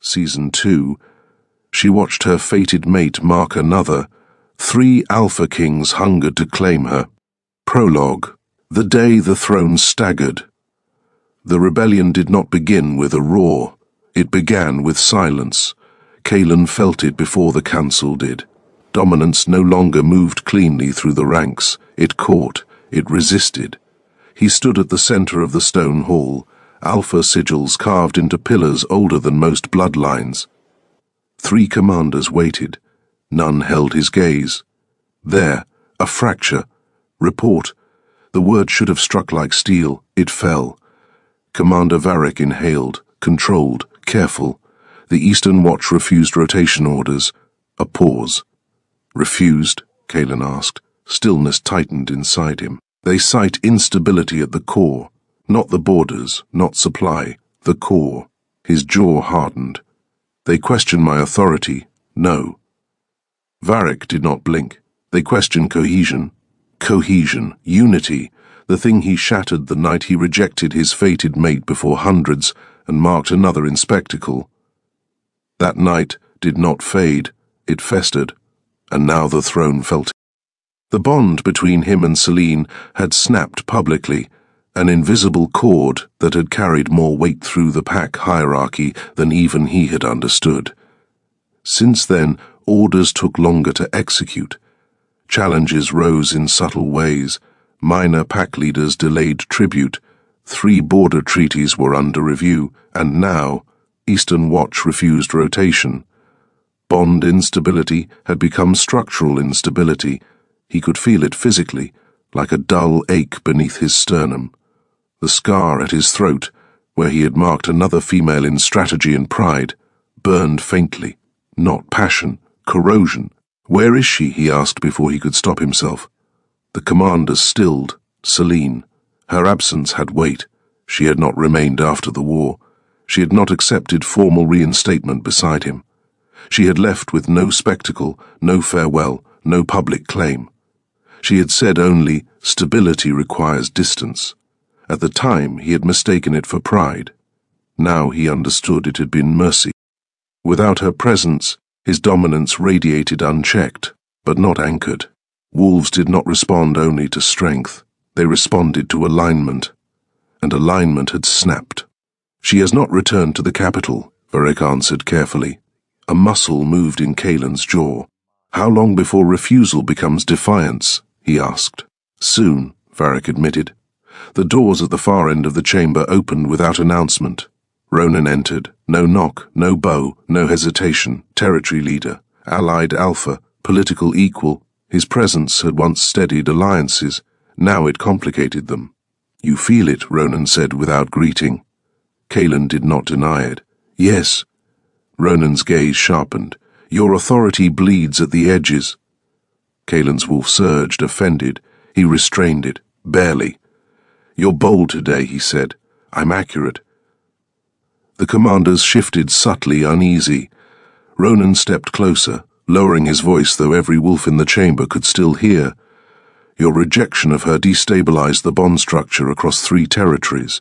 Season 2, she watched her fated mate mark another. 3 Alpha Kings hungered to claim her. Prologue. The day the throne staggered. The rebellion did not begin with a roar. It began with silence. Kaelan felt it before the council did. Dominance no longer moved cleanly through the ranks. It caught. It resisted. He stood at the center of the stone hall, alpha sigils carved into pillars older than most bloodlines. 3 commanders waited. None held his gaze. There, a fracture. Report. The word should have struck like steel. It fell. Commander Varric inhaled, controlled, careful. The Eastern Watch refused rotation orders. A pause. Refused? Kaelan asked. Stillness tightened inside him. They cite instability at the core. Not the borders, not supply. The core. His jaw hardened. They question my authority. No. Varric did not blink. They question cohesion. Cohesion, unity, the thing he shattered the night he rejected his fated mate before hundreds and marked another in spectacle. That night did not fade, it festered, and now the throne felt it. The bond between him and Selene had snapped publicly, an invisible cord that had carried more weight through the pack hierarchy than even he had understood. Since then, orders took longer to execute. Challenges rose in subtle ways. Minor pack leaders delayed tribute. 3 border treaties were under review, and now, Eastern Watch refused rotation. Bond instability had become structural instability. He could feel it physically, like a dull ache beneath his sternum. The scar at his throat, where he had marked another female in strategy and pride, burned faintly. Not passion, corrosion. Where is she? He asked before he could stop himself. The commander stilled. Selene. Her absence had weight. She had not remained after the war. She had not accepted formal reinstatement beside him. She had left with no spectacle, no farewell, no public claim. She had said only, stability requires distance. At the time, he had mistaken it for pride. Now he understood it had been mercy. Without her presence, his dominance radiated unchecked, but not anchored. Wolves did not respond only to strength. They responded to alignment. And alignment had snapped. She has not returned to the capital, Varric answered carefully. A muscle moved in Kaelan's jaw. How long before refusal becomes defiance? He asked. Soon, Varric admitted. The doors at the far end of the chamber opened without announcement. Ronan entered. No knock, no bow, no hesitation. Territory leader, allied alpha, political equal. His presence had once steadied alliances. Now it complicated them. You feel it, Ronan said without greeting. Kaelan did not deny it. Yes. Ronan's gaze sharpened. Your authority bleeds at the edges. Kaelan's wolf surged, offended. He restrained it, barely. You're bold today, he said. I'm accurate. The commanders shifted subtly, uneasy. Ronan stepped closer, lowering his voice though every wolf in the chamber could still hear. Your rejection of her destabilized the bond structure across 3 territories.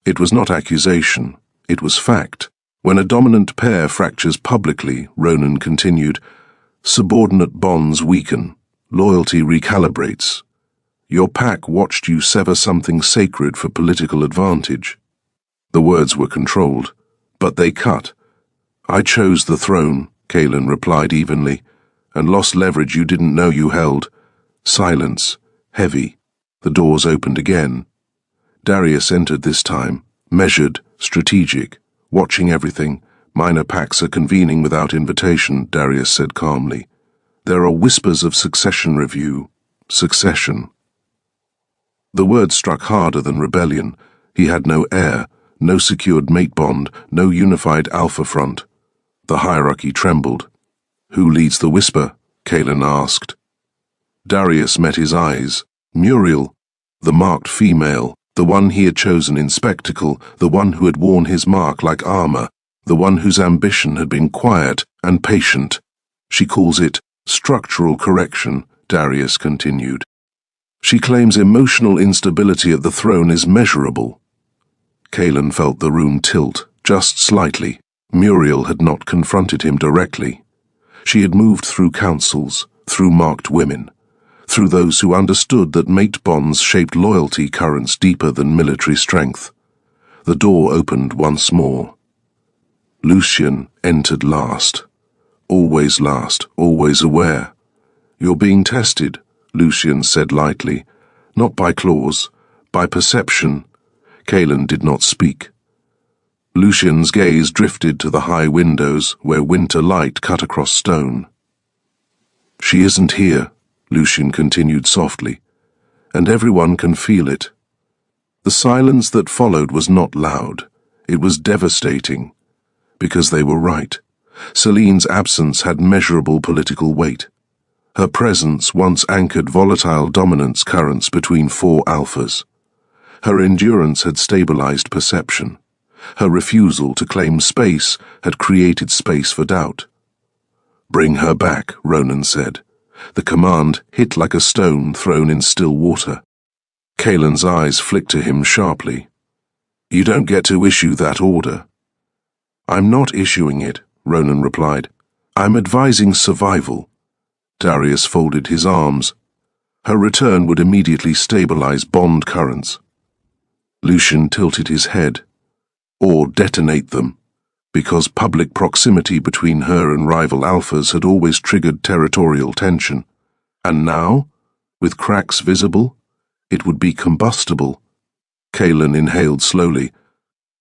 It was not accusation, it was fact. When a dominant pair fractures publicly, Ronan continued, subordinate bonds weaken, loyalty recalibrates. Your pack watched you sever something sacred for political advantage. The words were controlled, but they cut. I chose the throne, Kaelan replied evenly, and lost leverage you didn't know you held. Silence, heavy. The doors opened again. Darius entered this time, measured, strategic, watching everything. Minor packs are convening without invitation, Darius said calmly. There are whispers of succession review. Succession. The word struck harder than rebellion. He had no heir, no secured mate bond, no unified alpha front. The hierarchy trembled. Who leads the whisper? Kaelan asked. Darius met his eyes. Muriel, the marked female, the one he had chosen in spectacle, the one who had worn his mark like armor, the one whose ambition had been quiet and patient. She calls it structural correction, Darius continued. She claims emotional instability at the throne is measurable. Kaelan felt the room tilt, just slightly. Muriel had not confronted him directly. She had moved through councils, through marked women, through those who understood that mate bonds shaped loyalty currents deeper than military strength. The door opened once more. Lucien entered last. Always last, always aware. "You're being tested," Lucien said lightly. "Not by claws, by perception." Cailan did not speak. Lucien's gaze drifted to the high windows where winter light cut across stone. "She isn't here," Lucien continued softly, "and everyone can feel it." The silence that followed was not loud. It was devastating, because they were right. Celine's absence had measurable political weight. Her presence once anchored volatile dominance currents between four alphas. Her endurance had stabilized perception. Her refusal to claim space had created space for doubt. "Bring her back," Ronan said. The command hit like a stone thrown in still water. Cailan's eyes flicked to him sharply. "You don't get to issue that order." "I'm not issuing it," Ronan replied. "I'm advising survival." Darius folded his arms. Her return would immediately stabilize bond currents. Lucien tilted his head. "Or detonate them, because public proximity between her and rival alphas had always triggered territorial tension. And now, with cracks visible, it would be combustible." Cailan inhaled slowly.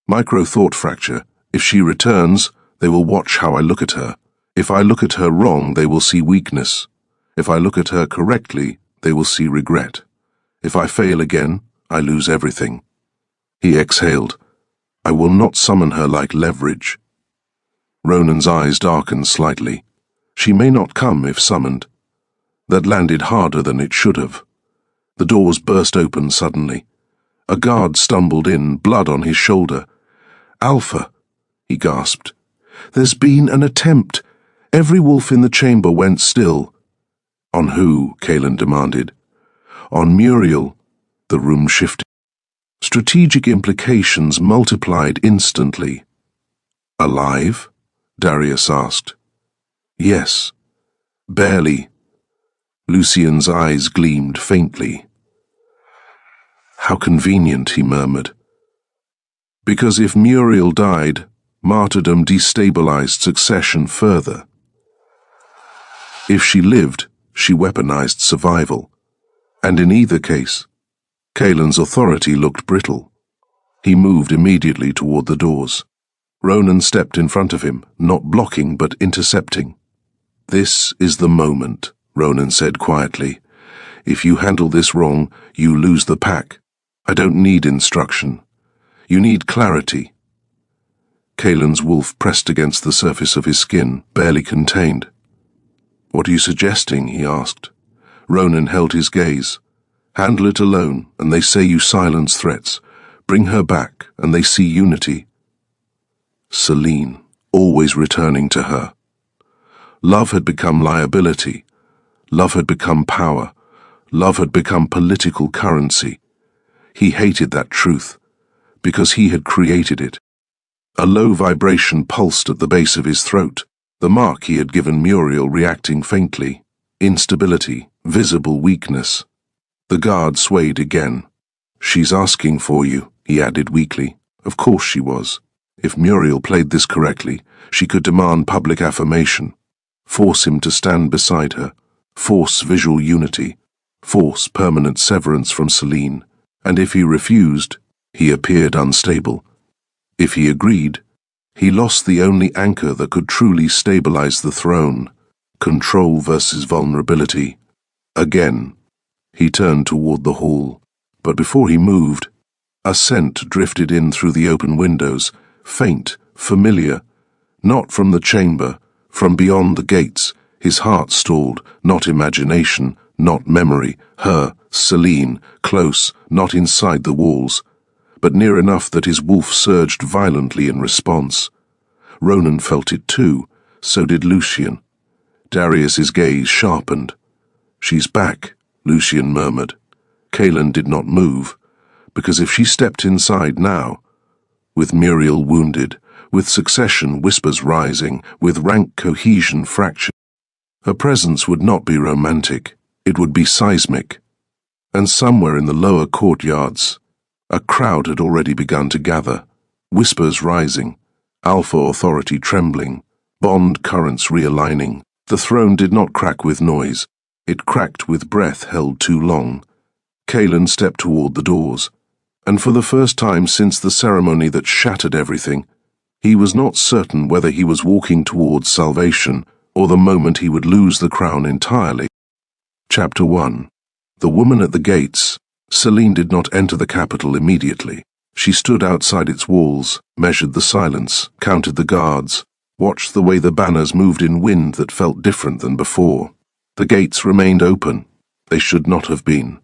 "Micro-thought fracture. If she returns, they will watch how I look at her. If I look at her wrong, they will see weakness. If I look at her correctly, they will see regret. If I fail again, I lose everything." He exhaled. "I will not summon her like leverage." Ronan's eyes darkened slightly. "She may not come if summoned." That landed harder than it should have. The doors burst open suddenly. A guard stumbled in, blood on his shoulder. "Alpha," he gasped. "There's been an attempt." Every wolf in the chamber went still. "On who?" Cailan demanded. "On Muriel." The room shifted. Strategic implications multiplied instantly. "Alive?" Darius asked. "Yes. Barely." Lucien's eyes gleamed faintly. "How convenient," he murmured. "Because if Muriel died, martyrdom destabilized succession further. If she lived, she weaponized survival. And in either case, Cailan's authority looked brittle." He moved immediately toward the doors. Ronan stepped in front of him, not blocking but intercepting. "This is the moment," Ronan said quietly. "If you handle this wrong, you lose the pack. I don't need instruction. You need clarity." Cailan's wolf pressed against the surface of his skin, barely contained. "What are you suggesting?" he asked. Ronan held his gaze. "Handle it alone, and they say you silence threats. Bring her back, and they see unity." Celine, always returning to her. Love had become liability. Love had become power. Love had become political currency. He hated that truth, because he had created it. A low vibration pulsed at the base of his throat, the mark he had given Muriel reacting faintly. Instability, visible weakness. The guard swayed again. "She's asking for you," he added weakly. Of course she was. If Muriel played this correctly, she could demand public affirmation, force him to stand beside her, force visual unity, force permanent severance from Celine. And if he refused, he appeared unstable. If he agreed, he lost the only anchor that could truly stabilize the throne. Control versus vulnerability. Again, he turned toward the hall, but before he moved, a scent drifted in through the open windows, faint, familiar, not from the chamber, from beyond the gates. His heart stalled, not imagination, not memory. Her, Celine, close, not inside the walls, but near enough that his wolf surged violently in response. Ronan felt it too, so did Lucien. Darius's gaze sharpened. "She's back," Lucien murmured. Cailan did not move, because if she stepped inside now, with Muriel wounded, with succession whispers rising, with rank cohesion fractured. Her presence would not be romantic, it would be seismic. And somewhere in the lower courtyards, a crowd had already begun to gather, whispers rising, Alpha authority trembling, bond currents realigning. The throne did not crack with noise, it cracked with breath held too long. Kaelan stepped toward the doors, and for the first time since the ceremony that shattered everything, he was not certain whether he was walking towards salvation or the moment he would lose the crown entirely. Chapter 1. The woman at the gates. Selene did not enter the capital immediately. She stood outside its walls, measured the silence, counted the guards, watched the way the banners moved in wind that felt different than before. The gates remained open. They should not have been.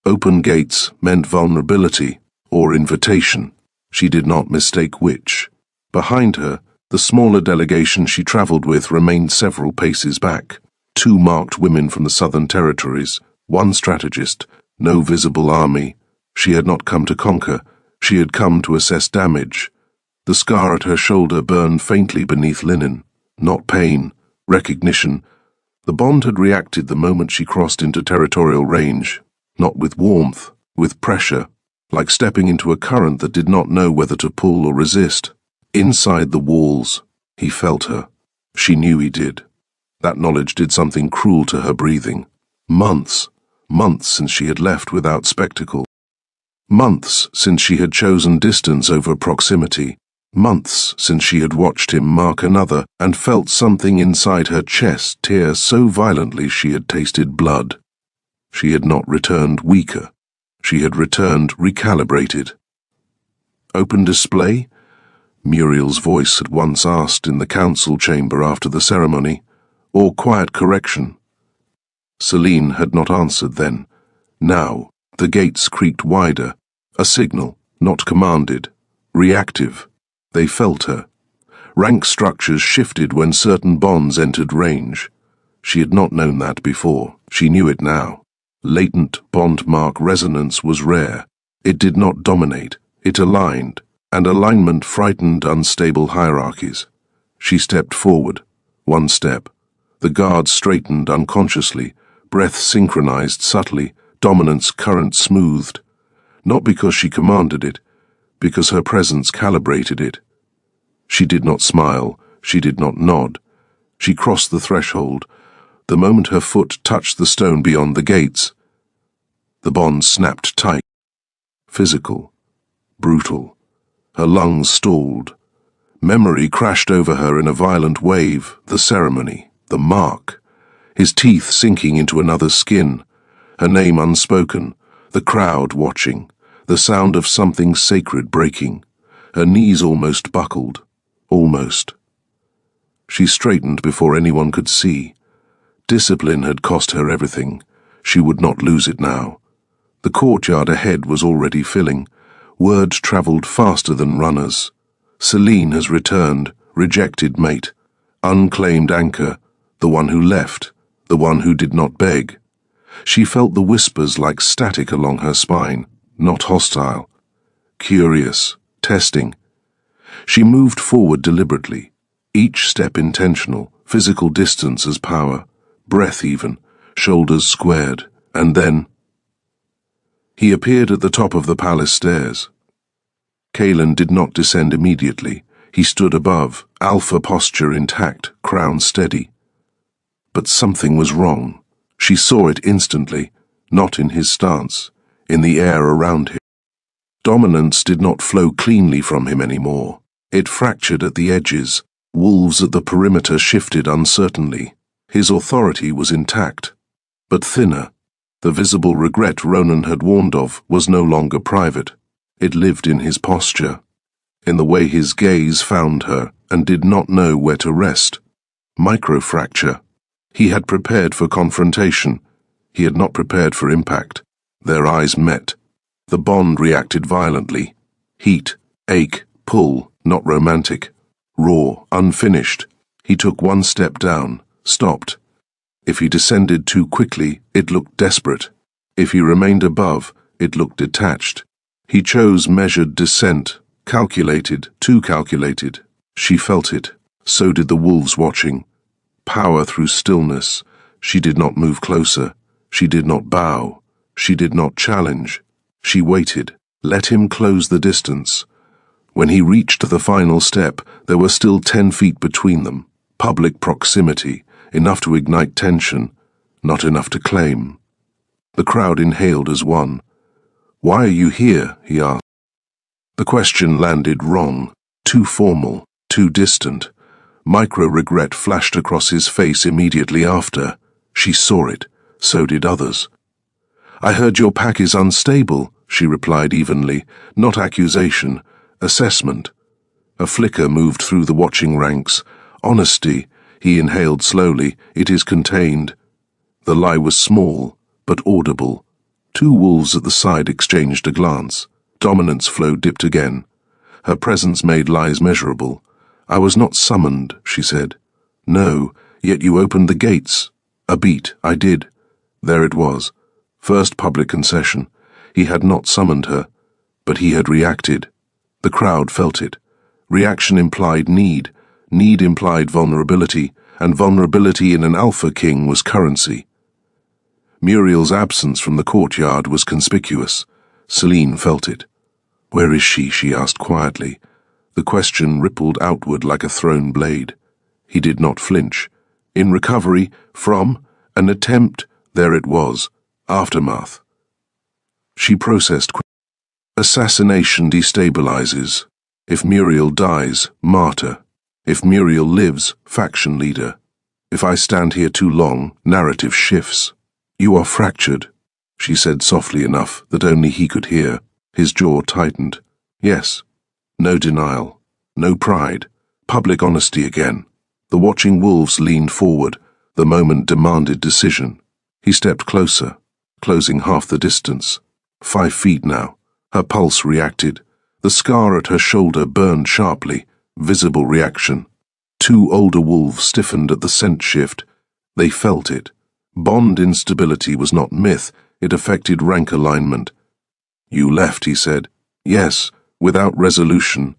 Open gates meant vulnerability or invitation. She did not mistake which. Behind her, the smaller delegation she traveled with remained several paces back. 2 marked women from the Southern Territories, 1 strategist, no visible army. She had not come to conquer. She had come to assess damage. The scar at her shoulder burned faintly beneath linen. Not pain, recognition. The bond had reacted the moment she crossed into territorial range, not with warmth, with pressure, like stepping into a current that did not know whether to pull or resist. Inside the walls, he felt her. She knew he did. That knowledge did something cruel to her breathing. Months since she had left without spectacle. Months since she had chosen distance over proximity. Months since she had watched him mark another and felt something inside her chest tear so violently she had tasted blood. She had not returned weaker. She had returned recalibrated. Open display? Muriel's voice had once asked in the council chamber after the ceremony, or quiet correction. Selene had not answered then. Now, the gates creaked wider, a signal, not commanded, reactive. They felt her. Rank structures shifted when certain bonds entered range. She had not known that before. She knew it now. Latent bond mark resonance was rare. It did not dominate. It aligned, and alignment frightened unstable hierarchies. She stepped forward. 1 step. The guards straightened unconsciously, breath synchronized subtly, dominance current smoothed. Not because she commanded it, because her presence calibrated it. She did not smile, she did not nod. She crossed the threshold. The moment her foot touched the stone beyond the gates, the bond snapped tight. Physical, brutal. Her lungs stalled. Memory crashed over her in a violent wave, the ceremony, the mark. His teeth sinking into another's skin, her name unspoken, the crowd watching, the sound of something sacred breaking. Her knees almost buckled. Almost. She straightened before anyone could see. Discipline had cost her everything. She would not lose it now. The courtyard ahead was already filling. Word travelled faster than runners. Selene has returned, rejected mate, unclaimed anchor, the one who left, the one who did not beg. She felt the whispers like static along her spine, not hostile. Curious, testing. She moved forward deliberately, each step intentional, physical distance as power, breath even, shoulders squared, and then he appeared at the top of the palace stairs. Kaelan did not descend immediately. He stood above, alpha posture intact, crown steady. But something was wrong. She saw it instantly, not in his stance, in the air around him. Dominance did not flow cleanly from him anymore. It fractured at the edges. Wolves at the perimeter shifted uncertainly. His authority was intact, but thinner. The visible regret Ronan had warned of was no longer private. It lived in his posture, in the way his gaze found her and did not know where to rest. Microfracture. He had prepared for confrontation. He had not prepared for impact. Their eyes met. The bond reacted violently. Heat, ache, pull, not romantic. Raw, unfinished. He took 1 step down, stopped. If he descended too quickly, it looked desperate. If he remained above, it looked detached. He chose measured descent, calculated, too calculated. She felt it. So did the wolves watching. Power through stillness. She did not move closer. She did not bow. She did not challenge. She waited. Let him close the distance. When he reached the final step, there were still 10 feet between them. Public proximity, enough to ignite tension, not enough to claim. The crowd inhaled as one. "Why are you here?" he asked. The question landed wrong, too formal, too distant. Micro-regret flashed across his face immediately after. She saw it. So did others. "I heard your pack is unstable," she replied evenly. Not accusation, assessment. A flicker moved through the watching ranks. Honesty, he inhaled slowly. It is contained. The lie was small, but audible. 2 wolves at the side exchanged a glance. Dominance flow dipped again. Her presence made lies measurable. "I was not summoned," she said. "No, yet you opened the gates." "A beat, I did." There it was. First public concession. He had not summoned her, but he had reacted. The crowd felt it. Reaction implied need. Need implied vulnerability, and vulnerability in an Alpha King was currency. Muriel's absence from the courtyard was conspicuous. Celine felt it. "Where is she?" she asked quietly. The question rippled outward like a thrown blade. He did not flinch. In recovery from an attempt, there it was. Aftermath. She processed quickly. Assassination destabilizes. If Muriel dies, martyr. If Muriel lives, faction leader. If I stand here too long, narrative shifts. "You are fractured," she said softly enough that only he could hear. His jaw tightened. Yes. No denial. No pride. Public honesty again. The watching wolves leaned forward. The moment demanded decision. He stepped closer, closing half the distance. 5 feet now. Her pulse reacted. The scar at her shoulder burned sharply. Visible reaction. 2 older wolves stiffened at the scent shift. They felt it. Bond instability was not myth. It affected rank alignment. "You left," he said. "Yes, without resolution."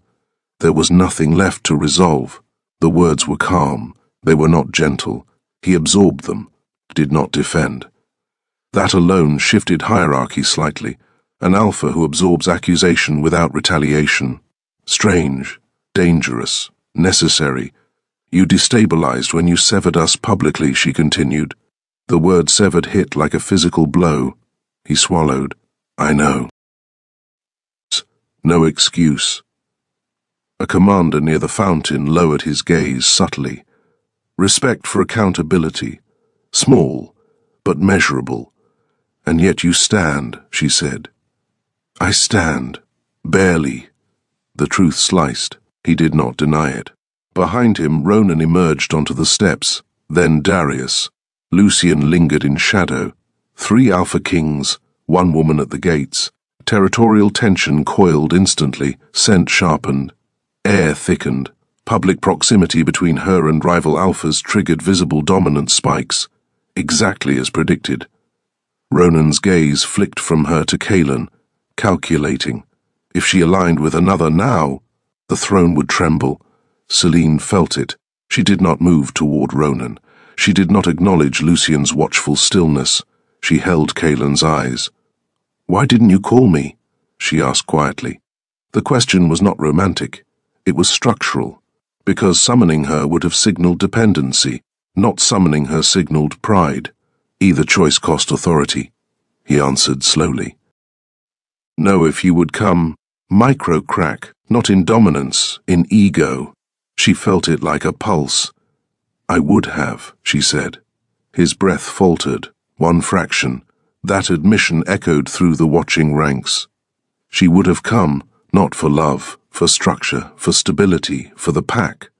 There was nothing left to resolve. The words were calm. They were not gentle. He absorbed them, did not defend. That alone shifted hierarchy slightly. An alpha who absorbs accusation without retaliation. Strange, dangerous, necessary. "You destabilized when you severed us publicly," she continued. The word severed hit like a physical blow. He swallowed. "I know." No excuse. A commander near the fountain lowered his gaze subtly. Respect for accountability. Small, but measurable. "And yet you stand," she said. "I stand. Barely." The truth sliced. He did not deny it. Behind him, Ronan emerged onto the steps, then Darius. Lucian lingered in shadow. 3 Alpha Kings, 1 woman at the gates. Territorial tension coiled instantly, scent sharpened. Air thickened. Public proximity between her and rival alphas triggered visible dominance spikes. Exactly as predicted. Ronan's gaze flicked from her to Kaelan, calculating. If she aligned with another now, the throne would tremble. Celine felt it. She did not move toward Ronan. She did not acknowledge Lucian's watchful stillness. She held Kaelan's eyes. "Why didn't you call me?" she asked quietly. The question was not romantic. It was structural, because summoning her would have signaled dependency. Not summoning her signaled pride. Either choice cost authority. He answered slowly. "No, if you would come, micro-crack, not in dominance, in ego." She felt it like a pulse. "I would have," she said. His breath faltered, 1 fraction. That admission echoed through the watching ranks. She would have come, not for love, for structure, for stability, for the pack.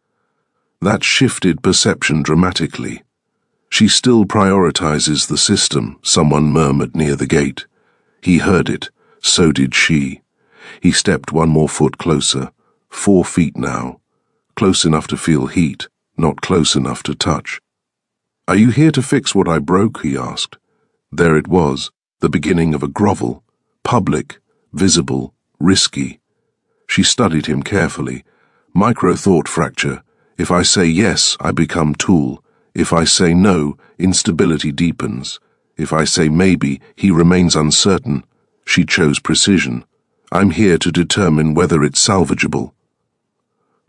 That shifted perception dramatically. "She still prioritizes the system," someone murmured near the gate. He heard it. So did she. He stepped 1 more foot closer. 4 feet now. Close enough to feel heat, not close enough to touch. "Are you here to fix what I broke?" he asked. There it was, the beginning of a grovel. Public, visible, risky. She studied him carefully. Micro-thought fracture. If I say yes, I become tool. If I say no, instability deepens. If I say maybe, he remains uncertain. She chose precision. I'm here to determine whether it's salvageable.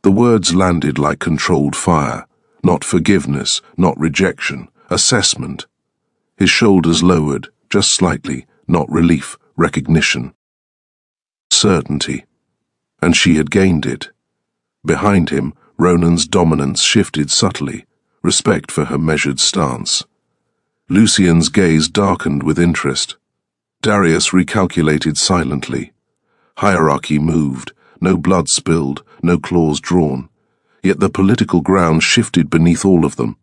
The words landed like controlled fire. Not forgiveness, not rejection, assessment. His shoulders lowered, just slightly, not relief, recognition. Certainty. And she had gained it. Behind him, Ronan's dominance shifted subtly, respect for her measured stance. Lucien's gaze darkened with interest. Darius recalculated silently. Hierarchy moved, no blood spilled, no claws drawn. Yet the political ground shifted beneath all of them.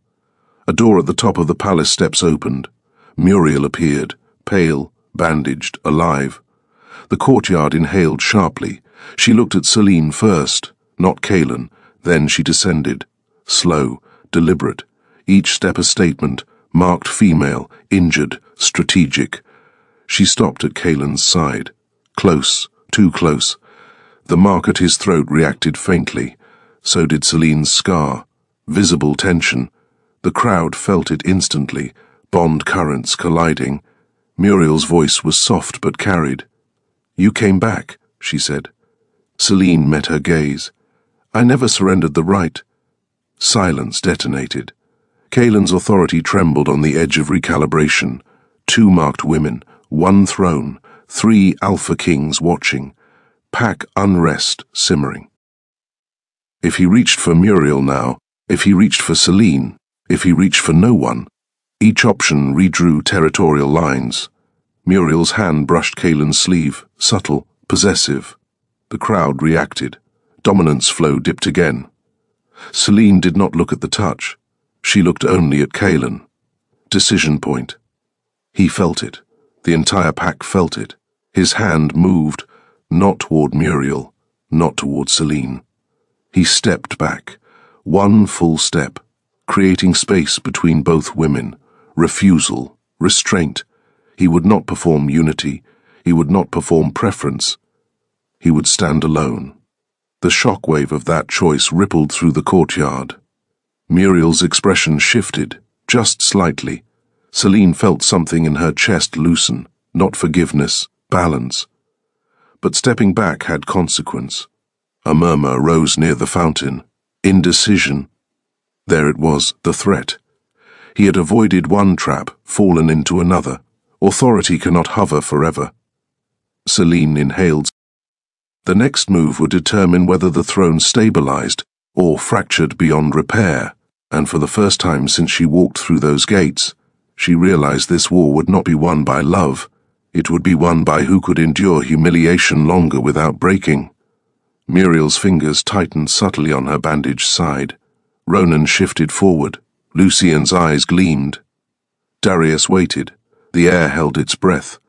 A door at the top of the palace steps opened. Muriel appeared, pale, bandaged, alive. The courtyard inhaled sharply. She looked at Selene first, not Cailan. Then she descended. Slow, deliberate. Each step a statement, marked female, injured, strategic. She stopped at Cailan's side. Close, too close. The mark at his throat reacted faintly. So did Selene's scar. Visible tension. The crowd felt it instantly, bond currents colliding. Muriel's voice was soft but carried. "You came back," she said. Selene met her gaze. "I never surrendered the right." Silence detonated. Cailan's authority trembled on the edge of recalibration. 2 marked women, 1 throne, 3 alpha kings watching. Pack unrest simmering. If he reached for Muriel now, if he reached for Selene, if he reached for no one, each option redrew territorial lines. Muriel's hand brushed Cailan's sleeve, subtle, possessive. The crowd reacted. Dominance flow dipped again. Selene did not look at the touch. She looked only at Cailan. Decision point. He felt it. The entire pack felt it. His hand moved, not toward Muriel, not toward Selene. He stepped back, 1 full step, creating space between both women. Refusal, restraint. He would not perform unity. He would not perform preference. He would stand alone. The shockwave of that choice rippled through the courtyard. Muriel's expression shifted, just slightly. Selene felt something in her chest loosen, not forgiveness, balance. But stepping back had consequence. A murmur rose near the fountain. Indecision. There it was, the threat. He had avoided one trap, fallen into another. Authority cannot hover forever. Selene inhaled. The next move would determine whether the throne stabilized or fractured beyond repair, and for the first time since she walked through those gates, she realized this war would not be won by love. It would be won by who could endure humiliation longer without breaking. Muriel's fingers tightened subtly on her bandaged side. Ronan shifted forward. Lucien's eyes gleamed. Darius waited. The air held its breath.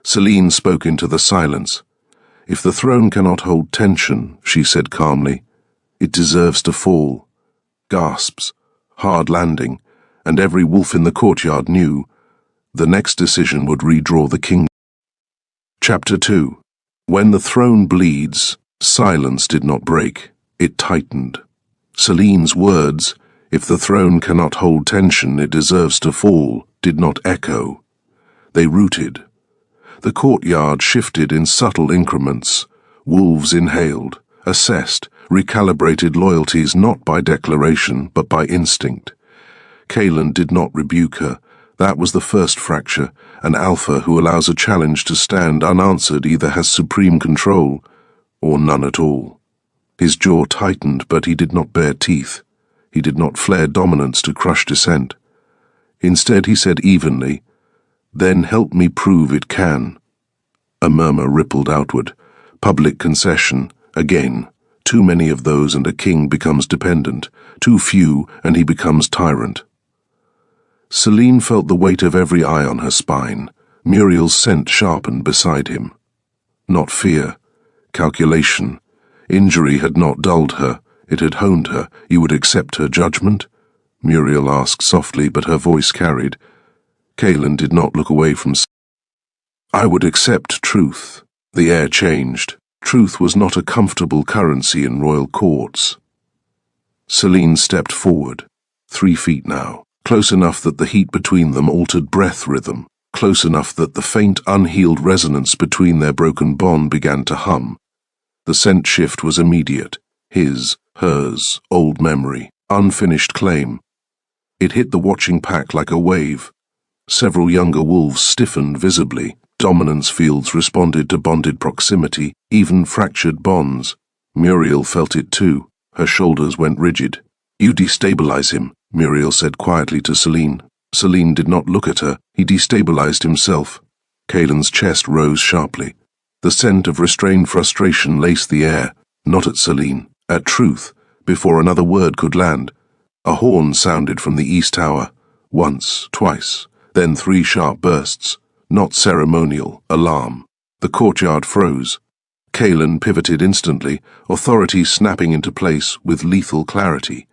Selene spoke into the silence. "If the throne cannot hold tension," she said calmly, "it deserves to fall." Gasps, hard landing, and every wolf in the courtyard knew the next decision would redraw the kingdom. Chapter 2. When the throne bleeds, silence did not break, it tightened. Selene's words, "If the throne cannot hold tension, it deserves to fall," did not echo. They rooted. The courtyard shifted in subtle increments. Wolves inhaled, assessed, recalibrated loyalties not by declaration but by instinct. Cailan did not rebuke her. That was the first fracture. An alpha who allows a challenge to stand unanswered either has supreme control or none at all. His jaw tightened, but he did not bare teeth. He did not flare dominance to crush dissent. Instead he said evenly, "Then help me prove it can." A murmur rippled outward. Public concession, again. Too many of those and a king becomes dependent. Too few and he becomes tyrant. Selene felt the weight of every eye on her spine. Muriel's scent sharpened beside him. Not fear. Calculation. Injury had not dulled her. It had honed her. "You would accept her judgment?" Muriel asked softly, but her voice carried. Cailan did not look away from "I would accept truth." The air changed. Truth was not a comfortable currency in royal courts. Celine stepped forward. 3 feet now, close enough that the heat between them altered breath rhythm, close enough that the faint, unhealed resonance between their broken bond began to hum. The scent shift was immediate. His, hers, old memory, unfinished claim. It hit the watching pack like a wave. Several younger wolves stiffened visibly. Dominance fields responded to bonded proximity, even fractured bonds. Muriel felt it too. Her shoulders went rigid. "You destabilize him," Muriel said quietly to Celine. Celine did not look at her. He destabilized himself. Kaelin's chest rose sharply. The scent of restrained frustration laced the air, not at Celine, at Truth, before another word could land. A horn sounded from the east tower. Once, twice, then 3 sharp bursts. Not ceremonial, alarm. The courtyard froze. Kaelin pivoted instantly, authority snapping into place with lethal clarity.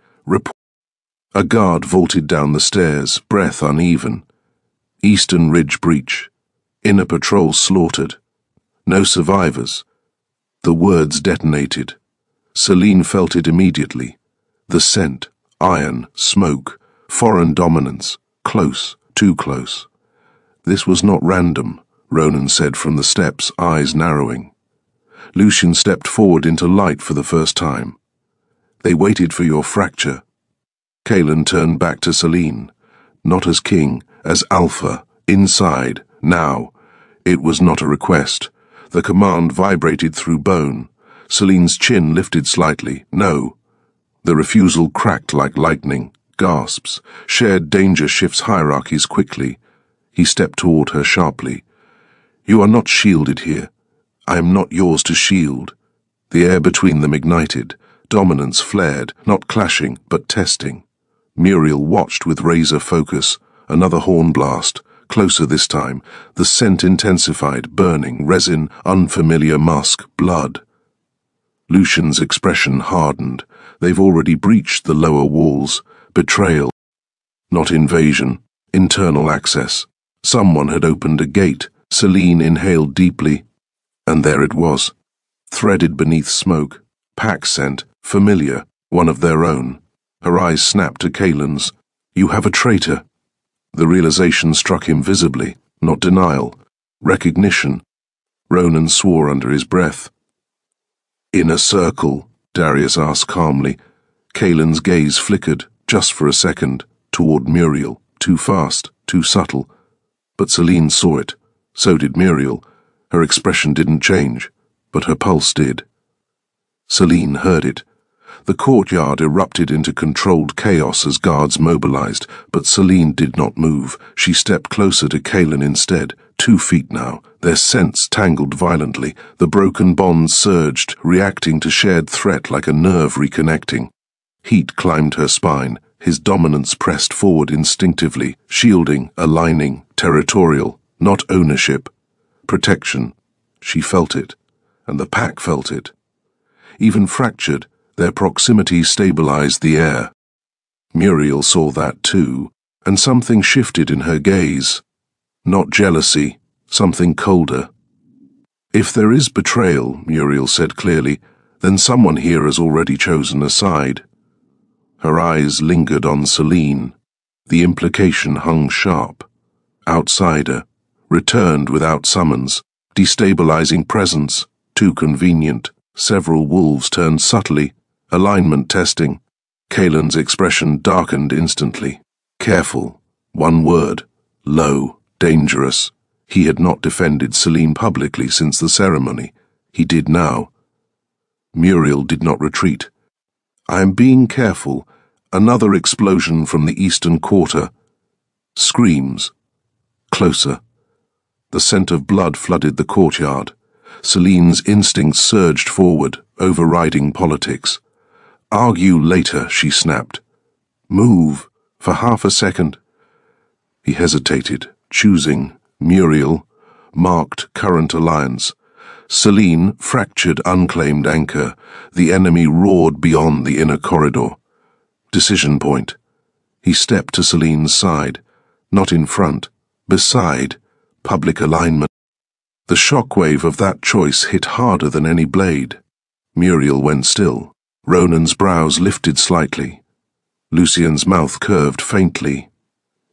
A guard vaulted down the stairs, breath uneven. Eastern Ridge breach. Inner patrol slaughtered. No survivors. The words detonated. Celine felt it immediately. The scent, iron, smoke, foreign dominance, close, too close. This was not random, Ronan said from the steps, eyes narrowing. Lucien stepped forward into light for the first time. They waited for your fracture. Kaelin turned back to Celine, not as king, as alpha, inside, now. It was not a request. The command vibrated through bone. Celine's chin lifted slightly. No. The refusal cracked like lightning. Gasps. Shared danger shifts hierarchies quickly. He stepped toward her sharply. "You are not shielded here. I am not yours to shield." The air between them ignited. Dominance flared, not clashing, but testing. Muriel watched with razor focus. Another horn blast. Closer this time. The scent intensified, burning, resin, unfamiliar musk, blood. Lucien's expression hardened. They've already breached the lower walls. Betrayal. Not invasion. Internal access. Someone had opened a gate. Celine inhaled deeply. And there it was. Threaded beneath smoke. Pack scent. Familiar. One of their own. Her eyes snapped to Kaelin's. "You have a traitor." The realization struck him visibly. Not denial. Recognition. Ronan swore under his breath. "Inner circle?" Darius asked calmly. Kaelin's gaze flickered, just for a second, toward Muriel. Too fast, too subtle. But Celine saw it. So did Muriel. Her expression didn't change, but her pulse did. Celine heard it. The courtyard erupted into controlled chaos as guards mobilized, but Celine did not move. She stepped closer to Kaelin instead. 2 feet now. Their scents tangled violently. The broken bonds surged, reacting to shared threat like a nerve reconnecting. Heat climbed her spine. His dominance pressed forward instinctively, shielding, aligning, territorial, not ownership. Protection. She felt it, and the pack felt it. Even fractured, their proximity stabilized the air. Muriel saw that too, and something shifted in her gaze. Not jealousy, something colder. "If there is betrayal," Muriel said clearly, "then someone here has already chosen a side." Her eyes lingered on Celine. The implication hung sharp. Outsider, returned without summons, destabilizing presence, too convenient. Several wolves turned subtly, alignment testing. Kaelin's expression darkened instantly. Careful. One word. Low. Dangerous. He had not defended Celine publicly since the ceremony. He did now. Muriel did not retreat. "I am being careful." Another explosion from the eastern quarter. Screams. Closer. The scent of blood flooded the courtyard. Celine's instincts surged forward, overriding politics. "Argue later," she snapped. "Move." For half a second. He hesitated, choosing. Muriel, marked current alliance. Celine, fractured unclaimed anchor. The enemy roared beyond the inner corridor. Decision point. He stepped to Celine's side. Not in front. Beside. Public alignment. The shockwave of that choice hit harder than any blade. Muriel went still. Ronan's brows lifted slightly. Lucien's mouth curved faintly.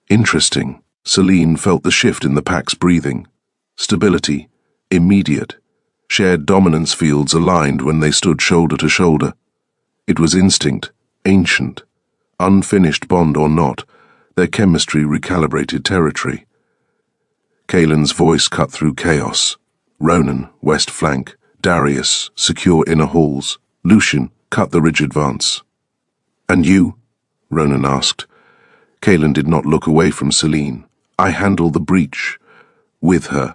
Interesting. Celine felt the shift in the pack's breathing. Stability. Immediate. Shared dominance fields aligned when they stood shoulder to shoulder. It was instinct. Ancient. Unfinished bond or not, their chemistry recalibrated territory. Kaelin's voice cut through chaos. Ronan, west flank. Darius, secure inner halls. Lucien, cut the ridge advance. "And you?" Ronan asked. Kaelin did not look away from Celine. "I handle the breach." With her.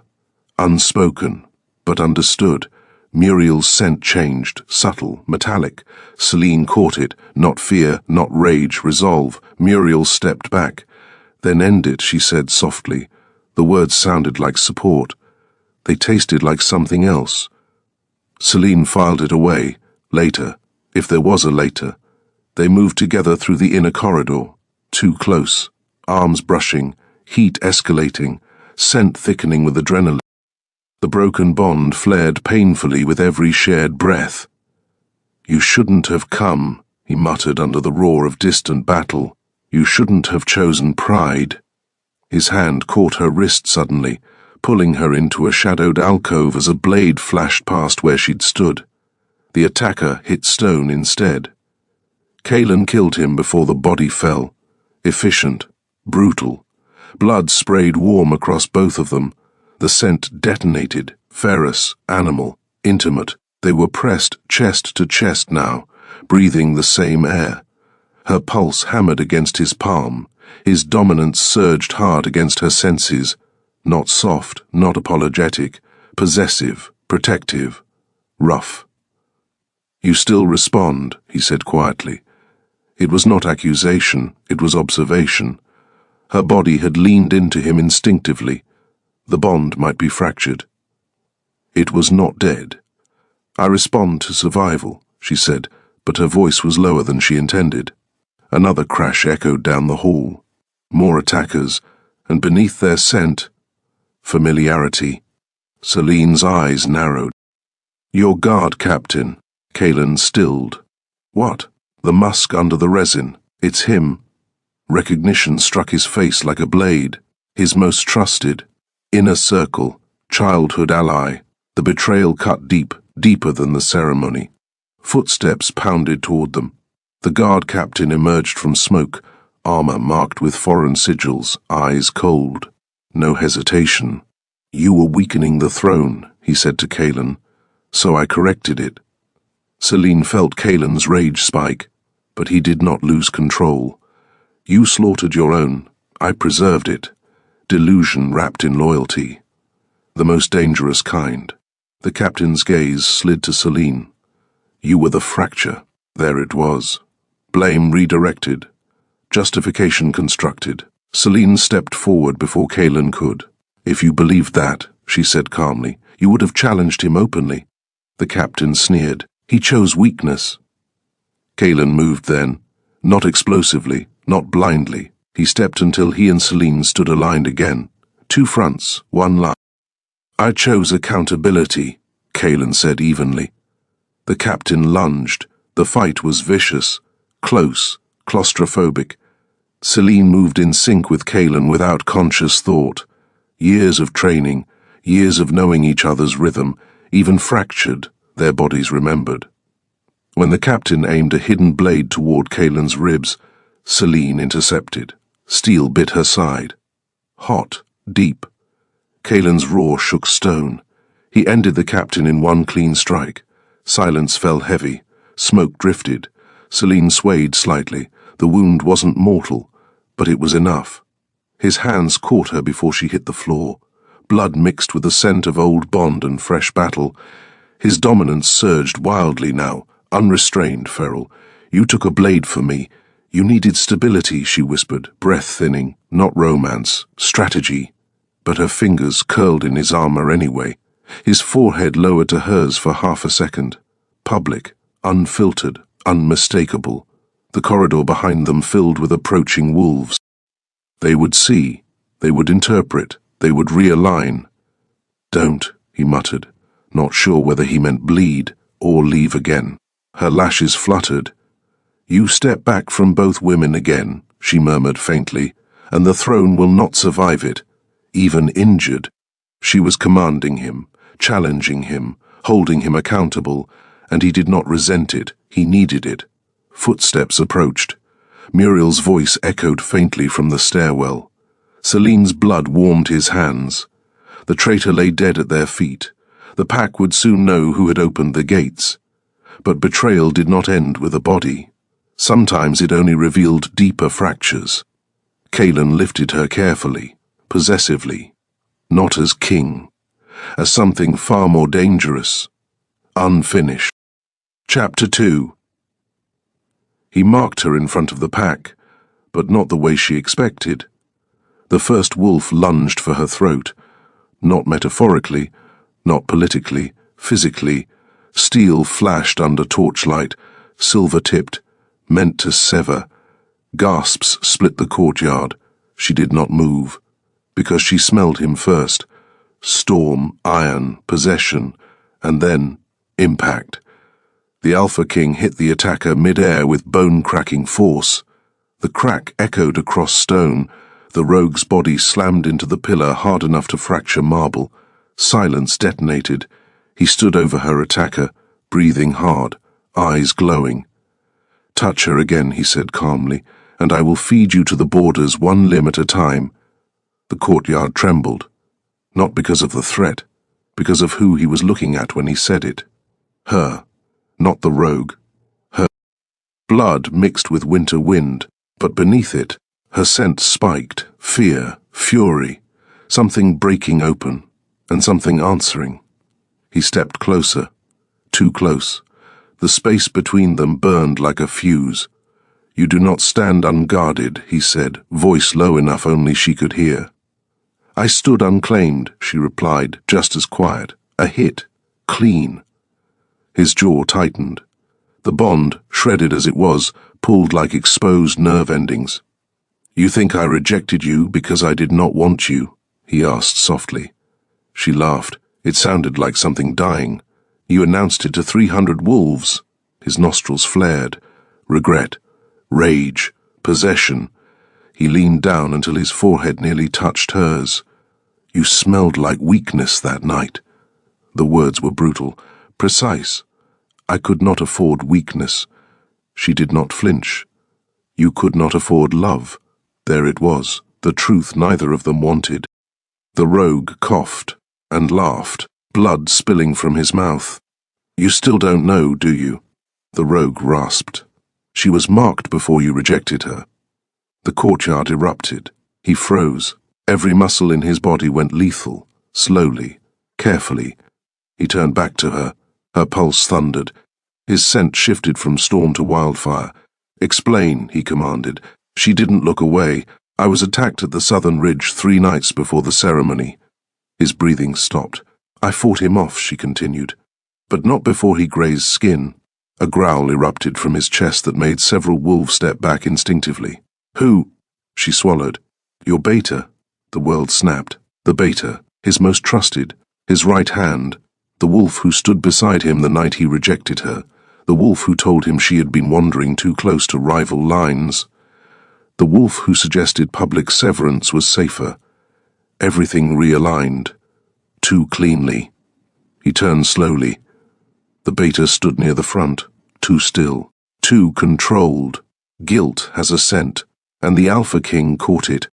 Unspoken, but understood. Muriel's scent changed, subtle, metallic. Celine caught it, not fear, not rage, resolve. Muriel stepped back. "Then end it," she said softly. The words sounded like support. They tasted like something else. Celine filed it away. Later, if there was a later. They moved together through the inner corridor. Too close. Arms brushing, heat escalating, scent thickening with adrenaline. The broken bond flared painfully with every shared breath. "You shouldn't have come," he muttered under the roar of distant battle. "You shouldn't have chosen pride." His hand caught her wrist suddenly, pulling her into a shadowed alcove as a blade flashed past where she'd stood. The attacker hit stone instead. Kaelin killed him before the body fell. Efficient, brutal. Blood sprayed warm across both of them. The scent detonated, ferrous, animal, intimate. They were pressed chest to chest now, breathing the same air. Her pulse hammered against his palm. His dominance surged hard against her senses. Not soft, not apologetic, possessive, protective, rough. "You still respond," he said quietly. It was not accusation, it was observation. Her body had leaned into him instinctively. The bond might be fractured. It was not dead. "I respond to survival," she said, but her voice was lower than she intended. Another crash echoed down the hall. More attackers, and beneath their scent, familiarity. Celine's eyes narrowed. "Your guard, Captain." Kaelin stilled. "What?" "The musk under the resin. It's him." Recognition struck his face like a blade. His most trusted. Inner circle. Childhood ally. The betrayal cut deep, deeper than the ceremony. Footsteps pounded toward them. The guard captain emerged from smoke, armor marked with foreign sigils, eyes cold. No hesitation. "You were weakening the throne," he said to Kaelin, "so I corrected it." Celine felt Kaelin's rage spike, but he did not lose control. "You slaughtered your own. I preserved it." Delusion wrapped in loyalty. The most dangerous kind. The captain's gaze slid to Celine. "You were the fracture." There it was. Blame redirected. Justification constructed. Celine stepped forward before Kaelin could. "If you believed that," she said calmly, "you would have challenged him openly." The captain sneered. "He chose weakness." Kaelin moved then. Not explosively, not blindly. He stepped until he and Celine stood aligned again. Two fronts, one line. "I chose accountability," Kaelin said evenly. The captain lunged. The fight was vicious, close, claustrophobic. Celine moved in sync with Kaelin without conscious thought. Years of training, years of knowing each other's rhythm, even fractured, their bodies remembered. When the captain aimed a hidden blade toward Kaelin's ribs, Celine intercepted. Steel bit her side. Hot, deep. Kaelin's roar shook stone. He ended the captain in one clean strike. Silence fell heavy. Smoke drifted. Celine swayed slightly. The wound wasn't mortal, but it was enough. His hands caught her before she hit the floor. Blood mixed with the scent of old bond and fresh battle. His dominance surged wildly now, unrestrained, feral. "You took a blade for me. You needed stability," she whispered, breath thinning. Not romance, strategy. But her fingers curled in his armor anyway. His forehead lowered to hers for half a second. Public, unfiltered, unmistakable. The corridor behind them filled with approaching wolves. They would see, they would interpret, they would realign. "Don't," he muttered, not sure whether he meant bleed or leave again. Her lashes fluttered. "You step back from both women again," she murmured faintly, "and the throne will not survive it, even injured." She was commanding him, challenging him, holding him accountable, and he did not resent it. He needed it. Footsteps approached. Muriel's voice echoed faintly from the stairwell. Celine's blood warmed his hands. The traitor lay dead at their feet. The pack would soon know who had opened the gates. But betrayal did not end with a body. Sometimes it only revealed deeper fractures. Cailan lifted her carefully, possessively, not as king, as something far more dangerous, unfinished. Chapter 2. He marked her in front of the pack, but not the way she expected. The first wolf lunged for her throat, not metaphorically, not politically, physically. Steel flashed under torchlight, silver-tipped, meant to sever. Gasps split the courtyard. She did not move, because she smelled him first. Storm, iron, possession, and then impact. The Alpha King hit the attacker mid-air with bone-cracking force. The crack echoed across stone. The rogue's body slammed into the pillar hard enough to fracture marble. Silence detonated. He stood over her attacker, breathing hard, eyes glowing. "Touch her again," he said calmly, "and I will feed you to the borders one limb at a time." The courtyard trembled, not because of the threat, because of who he was looking at when he said it. Her, not the rogue. Her blood mixed with winter wind, but beneath it, her scent spiked, fear, fury, something breaking open, and something answering. He stepped closer, too close. The space between them burned like a fuse. "You do not stand unguarded," he said, voice low enough only she could hear. "I stood unclaimed," she replied, just as quiet. "A hit. Clean." His jaw tightened. The bond, shredded as it was, pulled like exposed nerve endings. "You think I rejected you because I did not want you?" he asked softly. She laughed. It sounded like something dying. "You announced it to 300 wolves." His nostrils flared. Regret, rage, possession. He leaned down until his forehead nearly touched hers. "You smelled like weakness that night." The words were brutal, precise. "I could not afford weakness." She did not flinch. "You could not afford love." There it was, the truth neither of them wanted. The rogue coughed and laughed, blood spilling from his mouth. "You still don't know, do you?" The rogue rasped. "She was marked before you rejected her." The courtyard erupted. He froze. Every muscle in his body went lethal, slowly, carefully. He turned back to her. Her pulse thundered. His scent shifted from storm to wildfire. "Explain," he commanded. She didn't look away. "I was attacked at the southern ridge 3 nights before the ceremony." His breathing stopped. "I fought him off," she continued, "but not before he grazed skin." A growl erupted from his chest that made several wolves step back instinctively. "Who?" She swallowed. "Your beta." The world snapped. The beta, his most trusted, his right hand, the wolf who stood beside him the night he rejected her, the wolf who told him she had been wandering too close to rival lines, the wolf who suggested public severance was safer. Everything realigned, too cleanly. He turned slowly. The beta stood near the front, too still, too controlled. Guilt has a scent, and the Alpha King caught it.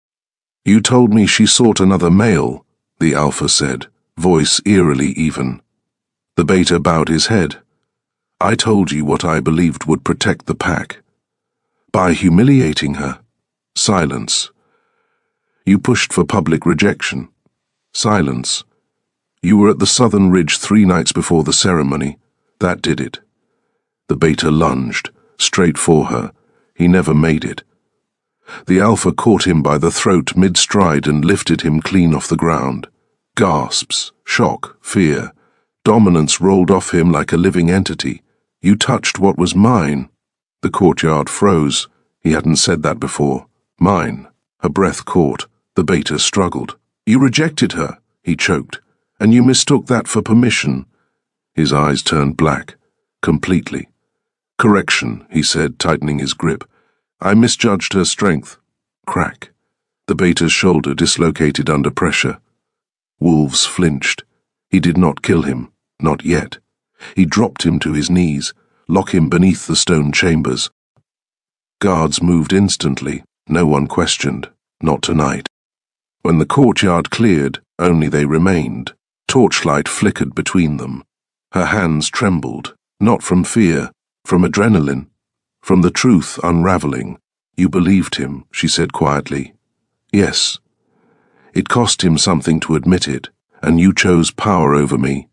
"You told me she sought another male," the Alpha said, voice eerily even. The beta bowed his head. "I told you what I believed would protect the pack. By humiliating her." Silence. "You pushed for public rejection." Silence. "You were at the southern ridge 3 nights before the ceremony. That did it." The beta lunged, straight for her. He never made it. The Alpha caught him by the throat mid-stride and lifted him clean off the ground. Gasps, shock, fear. Dominance rolled off him like a living entity. "You touched what was mine." The courtyard froze. He hadn't said that before. "Mine." Her breath caught. The beta struggled. "You rejected her," he choked, "and you mistook that for permission." His eyes turned black, completely. Correction, he said, tightening his grip. I misjudged her strength. Crack. The beta's shoulder dislocated under pressure. Wolves flinched. He did not kill him, not yet. He dropped him to his knees, lock him beneath the stone chambers. Guards moved instantly. No one questioned. Not tonight. When the courtyard cleared, only they remained. Torchlight flickered between them. Her hands trembled, not from fear, from adrenaline, from the truth unraveling. You believed him, she said quietly. Yes. It cost him something to admit it, and you chose power over me.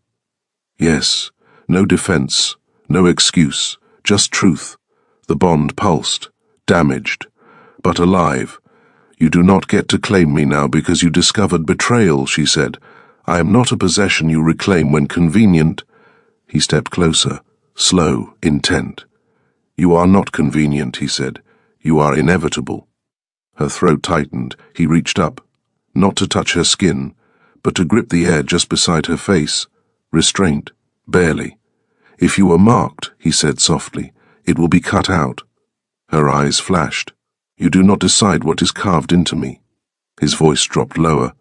Yes. No defense, no excuse, just truth. The bond pulsed, damaged, but alive. You do not get to claim me now because you discovered betrayal, she said. I am not a possession you reclaim when convenient. He stepped closer, slow, intent. You are not convenient, he said. You are inevitable. Her throat tightened. He reached up, not to touch her skin, but to grip the air just beside her face. Restraint, barely. If you are marked, he said softly, it will be cut out. Her eyes flashed. You do not decide what is carved into me. His voice dropped lower.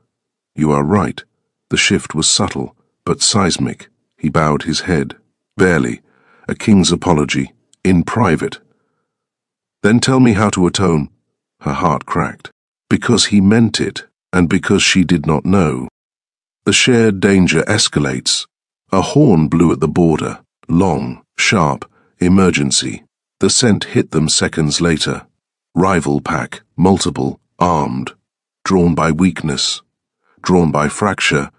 You are right. The shift was subtle, but seismic. He bowed his head. Barely. A king's apology. In private. Then tell me how to atone. Her heart cracked. Because he meant it, and because she did not know. The shared danger escalates. A horn blew at the border. Long, sharp, emergency. The scent hit them seconds later. Rival pack, multiple, armed. Drawn by weakness. Drawn by fracture.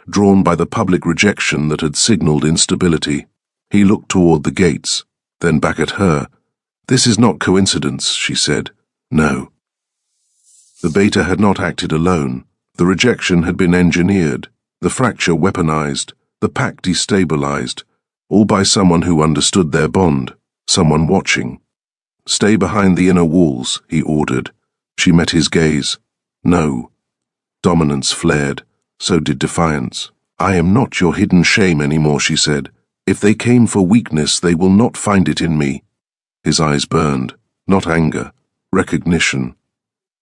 Drawn by the public rejection that had signaled instability. He looked toward the gates, then back at her. This is not coincidence, she said. No. The beta had not acted alone. The rejection had been engineered, the fracture weaponized, the pact destabilized, all by someone who understood their bond, someone watching. Stay behind the inner walls, he ordered. She met his gaze. No. Dominance flared. So did defiance. I am not your hidden shame anymore, she said. If they came for weakness, they will not find it in me. His eyes burned. Not anger. Recognition.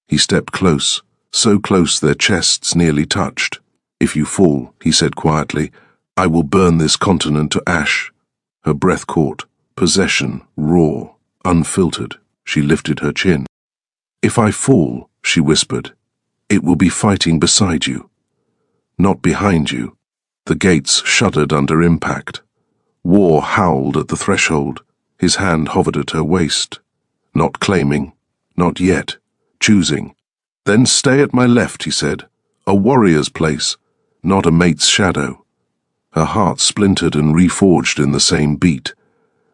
He stepped close, so close their chests nearly touched. If you fall, he said quietly, I will burn this continent to ash. Her breath caught. Possession, raw, unfiltered. She lifted her chin. If I fall, she whispered, it will be fighting beside you. Not behind you. The gates shuddered under impact. War howled at the threshold. His hand hovered at her waist. Not claiming. Not yet. Choosing. Then stay at my left, he said. A warrior's place, not a mate's shadow. Her heart splintered and reforged in the same beat.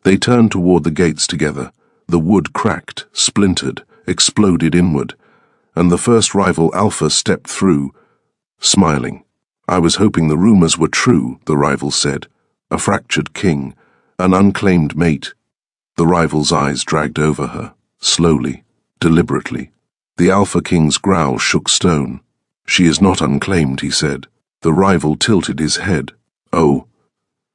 They turned toward the gates together. The wood cracked, splintered, exploded inward, and the first rival Alpha stepped through, smiling. I was hoping the rumors were true, the rival said. A fractured king, an unclaimed mate. The rival's eyes dragged over her, slowly, deliberately. The Alpha King's growl shook stone. She is not unclaimed, he said. The rival tilted his head. Oh.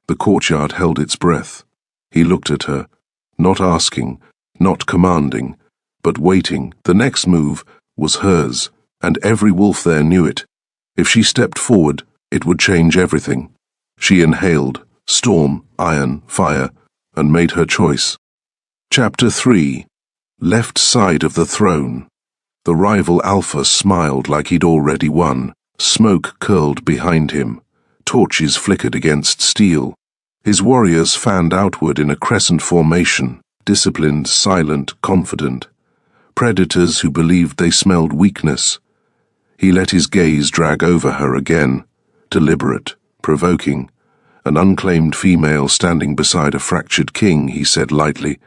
The courtyard held its breath. He looked at her, not asking, not commanding, but waiting. The next move was hers, and every wolf there knew it. If she stepped forward, it would change everything. She inhaled, storm, iron, fire, and made her choice. Chapter 3. Left side of the throne. The rival Alpha smiled like he'd already won. Smoke curled behind him. Torches flickered against steel. His warriors fanned outward in a crescent formation, disciplined, silent, confident. Predators who believed they smelled weakness. He let his gaze drag over her again, deliberate, provoking. An unclaimed female standing beside a fractured king, he said lightly,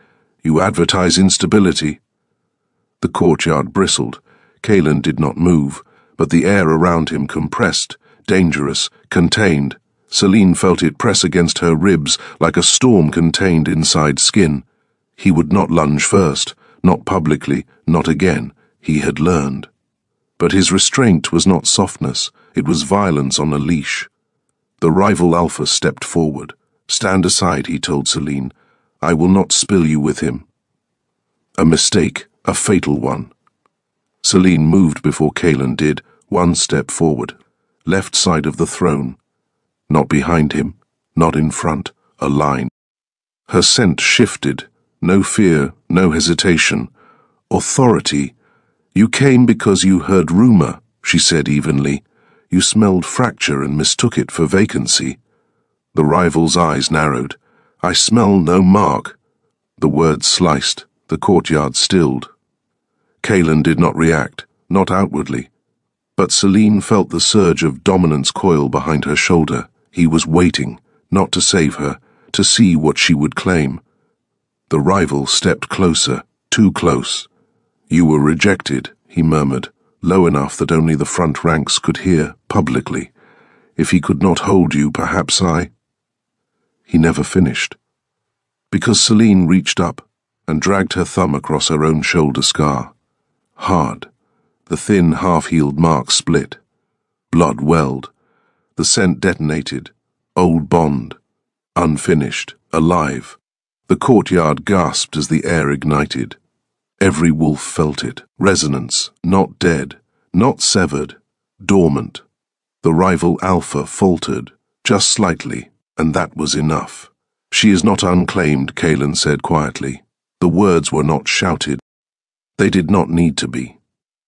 You advertise instability. The courtyard bristled. Kaelan did not move, but the air around him compressed, dangerous, contained. Selene felt it press against her ribs like a storm contained inside skin. He would not lunge first, not publicly, not again. He had learned. But his restraint was not softness, it was violence on a leash. The rival Alpha stepped forward. Stand aside, he told Selene. I will not spill you with him. A mistake, a fatal one. Selene moved before Cailan did, one step forward, left side of the throne. Not behind him, not in front, a line. Her scent shifted, no fear, no hesitation. Authority. You came because you heard rumor, she said evenly. You smelled fracture and mistook it for vacancy. The rival's eyes narrowed. I smell no mark. The words sliced, the courtyard stilled. Cailan did not react, not outwardly. But Selene felt the surge of dominance coil behind her shoulder. He was waiting, not to save her, to see what she would claim. The rival stepped closer, too close. You were rejected, he murmured, low enough that only the front ranks could hear, publicly. If he could not hold you, perhaps I... He never finished. Because Selene reached up and dragged her thumb across her own shoulder scar. Hard. The thin, half-healed mark split. Blood welled. The scent detonated. Old bond. Unfinished. Alive. The courtyard gasped as the air ignited. Every wolf felt it. Resonance. Not dead. Not severed. Dormant. The rival alpha faltered. Just slightly. And that was enough. She is not unclaimed, Cailan said quietly. The words were not shouted. They did not need to be.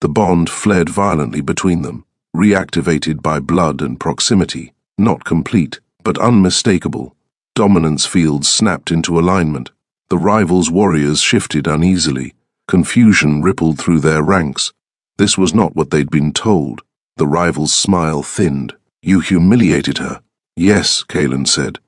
The bond flared violently between them, reactivated by blood and proximity, not complete, but unmistakable. Dominance fields snapped into alignment. The rivals' warriors shifted uneasily. Confusion rippled through their ranks. This was not what they'd been told. The rival's smile thinned. You humiliated her. Yes, Cailan said.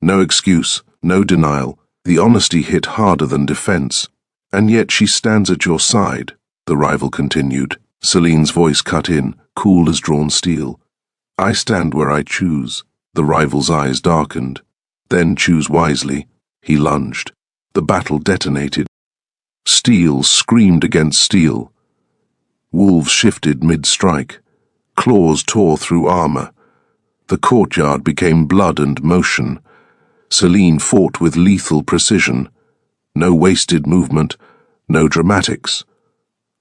No excuse, no denial. The honesty hit harder than defense. And yet she stands at your side, the rival continued. Selene's voice cut in, cool as drawn steel. I stand where I choose. The rival's eyes darkened. Then choose wisely. He lunged. The battle detonated. Steel screamed against steel. Wolves shifted mid-strike. Claws tore through armor. The courtyard became blood and motion. Selene fought with lethal precision. No wasted movement, no dramatics.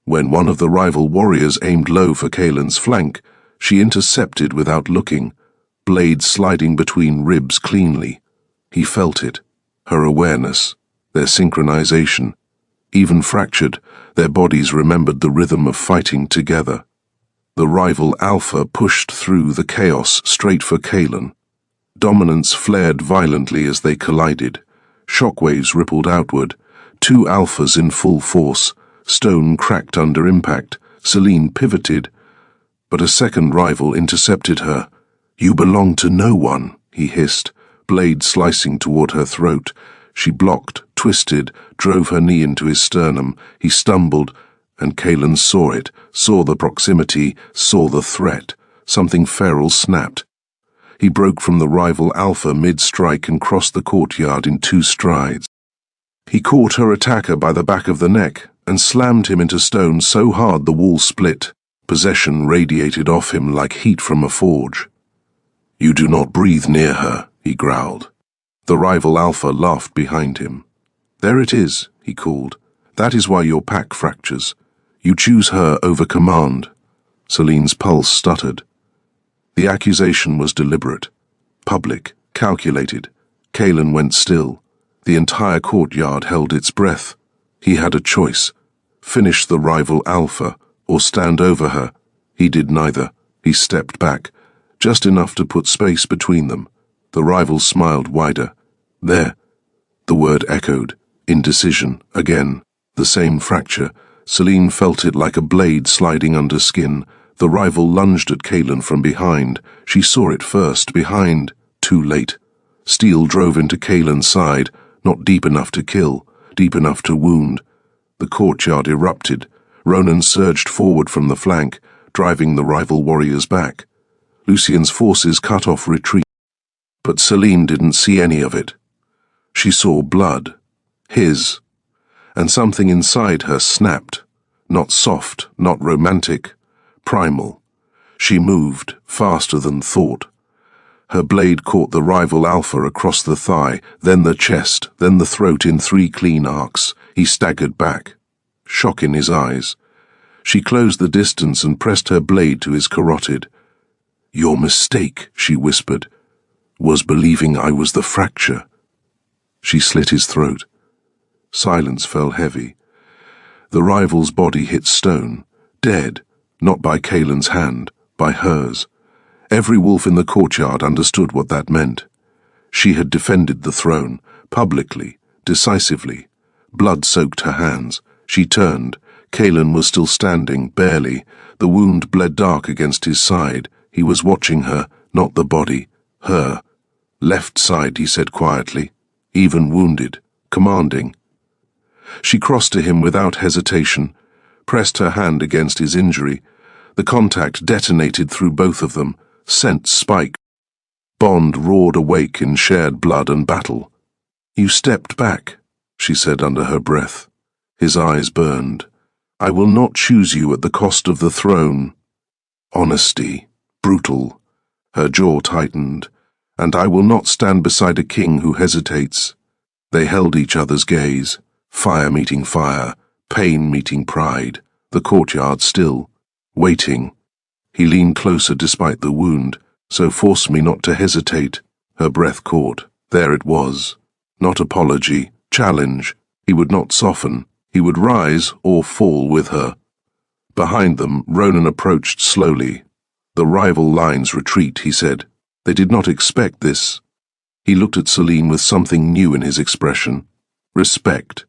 When one of the rival warriors aimed low for Cailan's flank, she intercepted without looking, blade sliding between ribs cleanly. He felt it, her awareness, their synchronization. Even fractured, their bodies remembered the rhythm of fighting together. The rival alpha pushed through the chaos straight for Cailan. Dominance flared violently as they collided. Shockwaves rippled outward. Two alphas in full force. Stone cracked under impact. Selene pivoted. But a second rival intercepted her. You belong to no one, he hissed, blade slicing toward her throat. She blocked, twisted, drove her knee into his sternum. He stumbled, and Cailan saw it, saw the proximity, saw the threat. Something feral snapped. He broke from the rival alpha mid-strike and crossed the courtyard in 2 strides. He caught her attacker by the back of the neck and slammed him into stone so hard the wall split. Possession radiated off him like heat from a forge. You do not breathe near her, he growled. The rival alpha laughed behind him. There it is, he called. That is why your pack fractures. You choose her over command. Selene's pulse stuttered. The accusation was deliberate, public, calculated. Cailan went still. The entire courtyard held its breath. He had a choice. Finish the rival alpha, or stand over her. He did neither. He stepped back, just enough to put space between them. The rival smiled wider. There. The word echoed. Indecision, again. The same fracture. Selene felt it like a blade sliding under skin. The rival lunged at Cailan from behind. She saw it first, behind. Too late. Steel drove into Cailan's side, not deep enough to kill, deep enough to wound. The courtyard erupted. Ronan surged forward from the flank, driving the rival warriors back. Lucien's forces cut off retreat. But Selene didn't see any of it. She saw blood. His. And something inside her snapped. Not soft, not romantic. Primal. She moved, faster than thought. Her blade caught the rival Alpha across the thigh, then the chest, then the throat in 3 clean arcs. He staggered back, shock in his eyes. She closed the distance and pressed her blade to his carotid. "Your mistake," she whispered, "was believing I was the fracture." She slit his throat. Silence fell heavy. The rival's body hit stone, dead, not by Kaelin's hand, by hers. Every wolf in the courtyard understood what that meant. She had defended the throne, publicly, decisively. Blood soaked her hands. She turned. Kaelin was still standing, barely. The wound bled dark against his side. He was watching her, not the body. Her. "Left side," he said quietly. "Even wounded. Commanding." She crossed to him without hesitation, pressed her hand against his injury. The contact detonated through both of them, scent spiked. Bond roared awake in shared blood and battle. "You stepped back," she said under her breath. His eyes burned. "I will not choose you at the cost of the throne." Honesty. Brutal. Her jaw tightened. "And I will not stand beside a king who hesitates." They held each other's gaze. Fire meeting fire. Pain meeting pride. The courtyard still. Waiting. He leaned closer despite the wound. "So force me not to hesitate." Her breath caught. There it was. Not apology. Challenge. He would not soften. He would rise or fall with her. Behind them, Ronan approached slowly. "The rival lines retreat," he said. "They did not expect this." He looked at Celine with something new in his expression. Respect.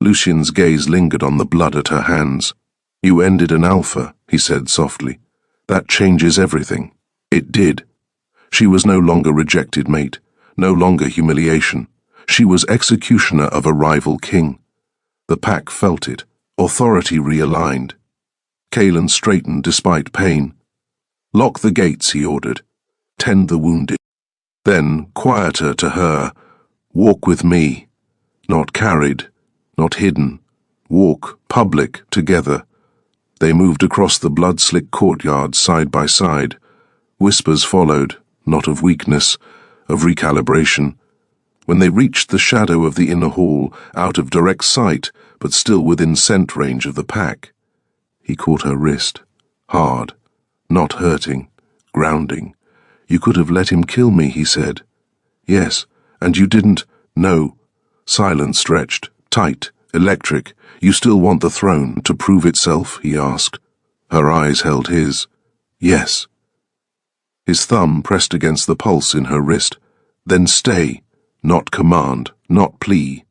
Lucien's gaze lingered on the blood at her hands. "You ended an Alpha," he said softly. "That changes everything." It did. She was no longer rejected mate, no longer humiliation. She was executioner of a rival king. The pack felt it. Authority realigned. Kaelin straightened despite pain. "Lock the gates," he ordered. "Tend the wounded." Then, quieter to her, "Walk with me." Not carried, not hidden. Walk, public, together. They moved across the blood-slick courtyard side by side. Whispers followed, not of weakness, of recalibration. When they reached the shadow of the inner hall, out of direct sight, but still within scent range of the pack, he caught her wrist. Hard. Not hurting. Grounding. "You could have let him kill me," he said. "Yes, and you didn't." "No." Silence stretched. Tight. Electric. "You still want the throne to prove itself?" he asked. Her eyes held his. "Yes." His thumb pressed against the pulse in her wrist. "Then stay." Not command, not plea.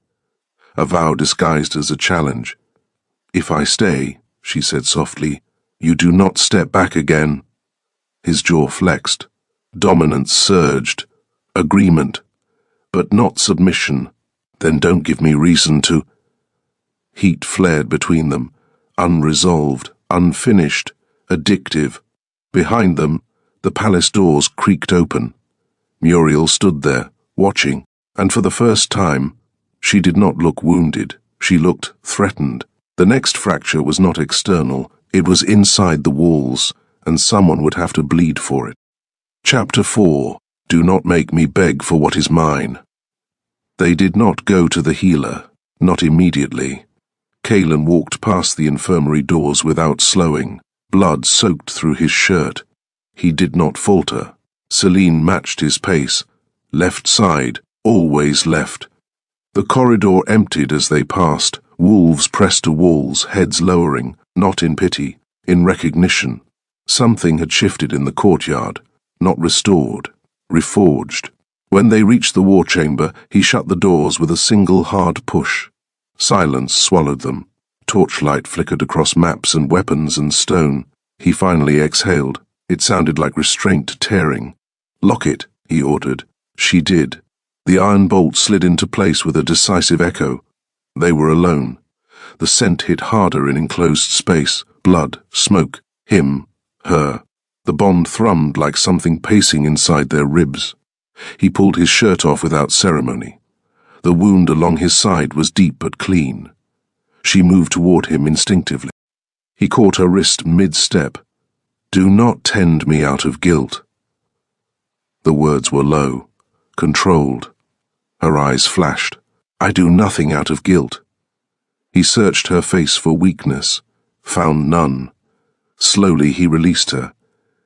A vow disguised as a challenge. "If I stay," she said softly, "you do not step back again." His jaw flexed. Dominance surged. Agreement. But not submission. "Then don't give me reason to—" Heat flared between them. Unresolved, unfinished, addictive. Behind them, the palace doors creaked open. Muriel stood there, watching. And for the first time, she did not look wounded. She looked threatened. The next fracture was not external. It was inside the walls, and someone would have to bleed for it. Chapter 4. Do not make me beg for what is mine. They did not go to the healer, not immediately. Kaelin walked past the infirmary doors without slowing. Blood soaked through his shirt. He did not falter. Celine matched his pace. Left side. Always left. The corridor emptied as they passed. Wolves pressed to walls, heads lowering, not in pity, in recognition. Something had shifted in the courtyard, not restored, reforged. When they reached the war chamber, he shut the doors with a single hard push. Silence swallowed them. Torchlight flickered across maps and weapons and stone. He finally exhaled. It sounded like restraint tearing. "Lock it," he ordered. She did. The iron bolt slid into place with a decisive echo. They were alone. The scent hit harder in enclosed space. Blood, smoke, him, her. The bond thrummed like something pacing inside their ribs. He pulled his shirt off without ceremony. The wound along his side was deep but clean. She moved toward him instinctively. He caught her wrist mid-step. "Do not tend me out of guilt." The words were low, controlled. Her eyes flashed. I do nothing out of guilt. He searched her face for weakness, found none. Slowly he released her.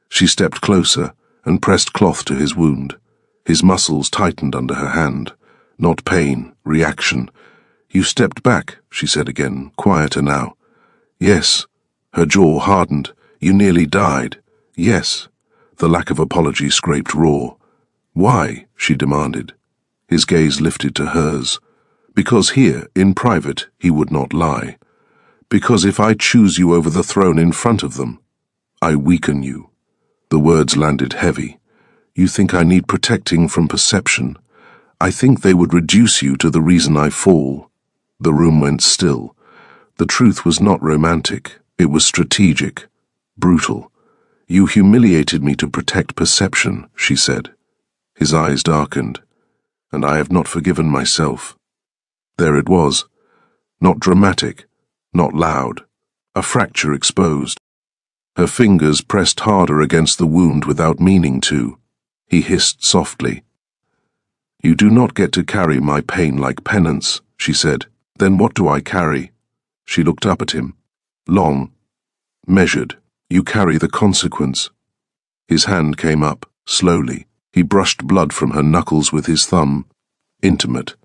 She stepped closer and pressed cloth to his wound. His muscles tightened under her hand. Not pain, reaction. You stepped back, she said again, quieter now. Yes. Her jaw hardened. You nearly died. Yes. The lack of apology scraped raw. Why? She demanded. His gaze lifted to hers. Because here, in private, he would not lie. Because if I choose you over the throne in front of them, I weaken you. The words landed heavy. You think I need protecting from perception. I think they would reduce you to the reason I fall. The room went still. The truth was not romantic. It was strategic. Brutal. You humiliated me to protect perception, she said. His eyes darkened. And I have not forgiven myself. There it was. Not dramatic. Not loud. A fracture exposed. Her fingers pressed harder against the wound without meaning to. He hissed softly. You do not get to carry my pain like penance, she said. Then what do I carry? She looked up at him. Long. Measured. You carry the consequence. His hand came up, slowly. He brushed blood from her knuckles with his thumb. Intimate.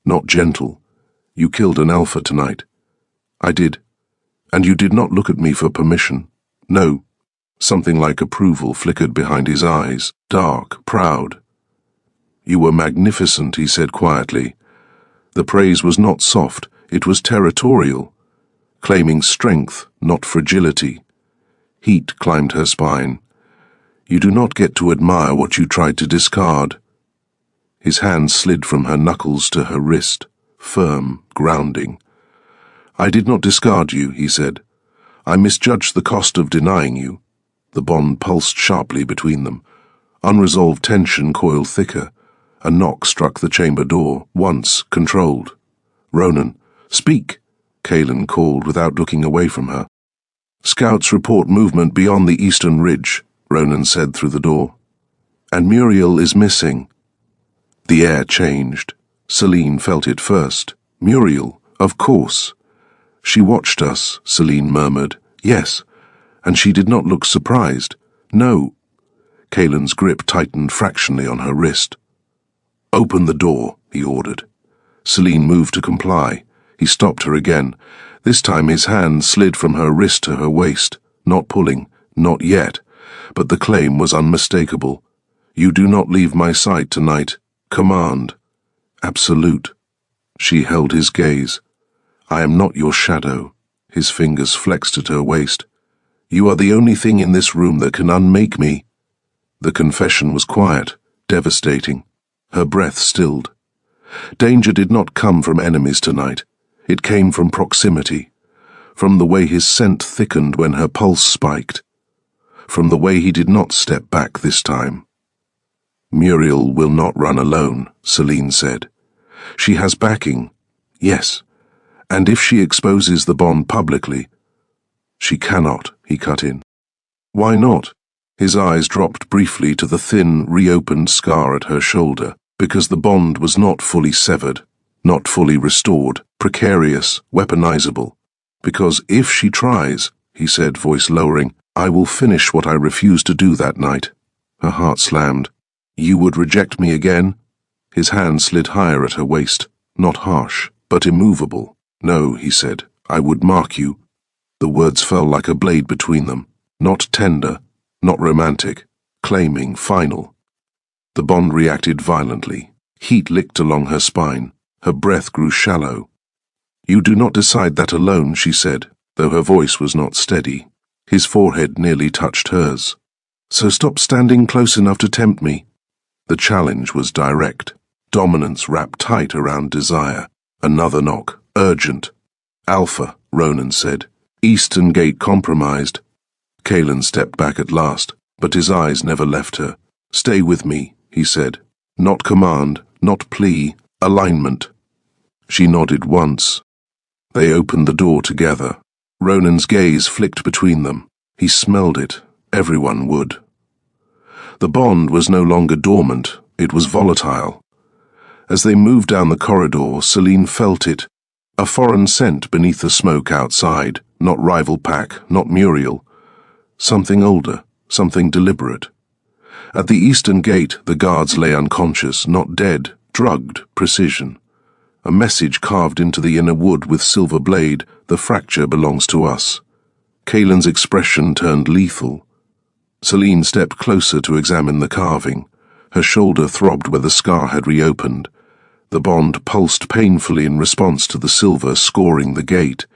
Not gentle. You killed an alpha tonight. I did. And you did not look at me for permission. No. Something like approval flickered behind his eyes, dark, proud. You were magnificent, he said quietly. The praise was not soft, it was territorial, claiming strength, not fragility. Heat climbed her spine. You do not get to admire what you tried to discard. His hand slid from her knuckles to her wrist, firm, grounding. I did not discard you, he said. I misjudged the cost of denying you. The bond pulsed sharply between them. Unresolved tension coiled thicker. A knock struck the chamber door, once controlled. Ronan, speak, Kaelin called without looking away from her. Scouts report movement beyond the eastern ridge, Ronan said through the door. And Muriel is missing. The air changed. Selene felt it first. Muriel, of course. She watched us, Selene murmured. Yes. And she did not look surprised. No. Kaelin's grip tightened fractionally on her wrist. Open the door, he ordered. Selene moved to comply. He stopped her again. This time his hand slid from her wrist to her waist, not pulling, not yet, but the claim was unmistakable. You do not leave my sight tonight. Command. Absolute. She held his gaze. I am not your shadow. His fingers flexed at her waist. You are the only thing in this room that can unmake me. The confession was quiet, devastating. Her breath stilled. Danger did not come from enemies tonight. It came from proximity, from the way his scent thickened when her pulse spiked, from the way he did not step back this time. Muriel will not run alone, Selene said. She has backing, yes, and if she exposes the bond publicly, she cannot, he cut in. Why not? His eyes dropped briefly to the thin, reopened scar at her shoulder, because the bond was not fully severed, not fully restored, precarious, weaponizable. Because if she tries, he said, voice lowering, I will finish what I refused to do that night. Her heart slammed. You would reject me again? His hand slid higher at her waist, not harsh, but immovable. No, he said, I would mark you. The words fell like a blade between them, not tender, not romantic, claiming, final. The bond reacted violently. Heat licked along her spine. Her breath grew shallow. You do not decide that alone, she said, though her voice was not steady. His forehead nearly touched hers. So stop standing close enough to tempt me. The challenge was direct. Dominance wrapped tight around desire. Another knock, urgent. Alpha, Ronan said. Eastern Gate compromised. Kaelin stepped back at last, but his eyes never left her. Stay with me, he said. Not command, not plea, alignment. She nodded once. They opened the door together. Ronan's gaze flicked between them. He smelled it. Everyone would. The bond was no longer dormant, it was volatile. As they moved down the corridor, Celine felt it, a foreign scent beneath the smoke outside, not rival pack, not Muriel. Something older, something deliberate. At the eastern gate, the guards lay unconscious, not dead, drugged, precision. A message carved into the inner wood with silver blade, the fracture belongs to us. Kaelin's expression turned lethal. Celine stepped closer to examine the carving. Her shoulder throbbed where the scar had reopened. The bond pulsed painfully in response to the silver scoring the gate.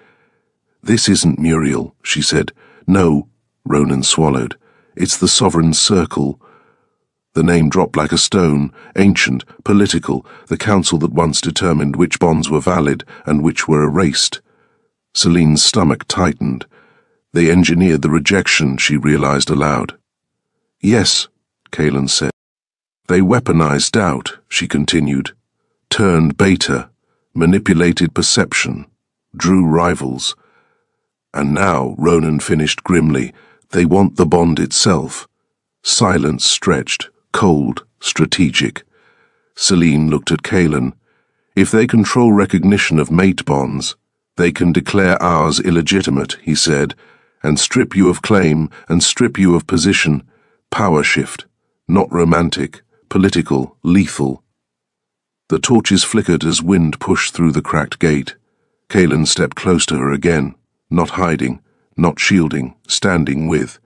"This isn't Muriel," she said. "No," Ronan swallowed. "It's the Sovereign Circle." The name dropped like a stone, ancient, political, the council that once determined which bonds were valid and which were erased. Celine's stomach tightened. They engineered the rejection, she realized aloud. "Yes," Kaelin said. "They weaponized doubt," she continued. "Turned beta, manipulated perception, drew rivals. And now," Ronan finished grimly, "they want the bond itself." Silence stretched, cold, strategic. Celine looked at Kaelin. "If they control recognition of mate bonds, they can declare ours illegitimate," he said, "and strip you of claim and strip you of position. Power shift, not romantic, political, lethal." The torches flickered as wind pushed through the cracked gate. Kaelin stepped close to her again, not hiding, not shielding, standing with.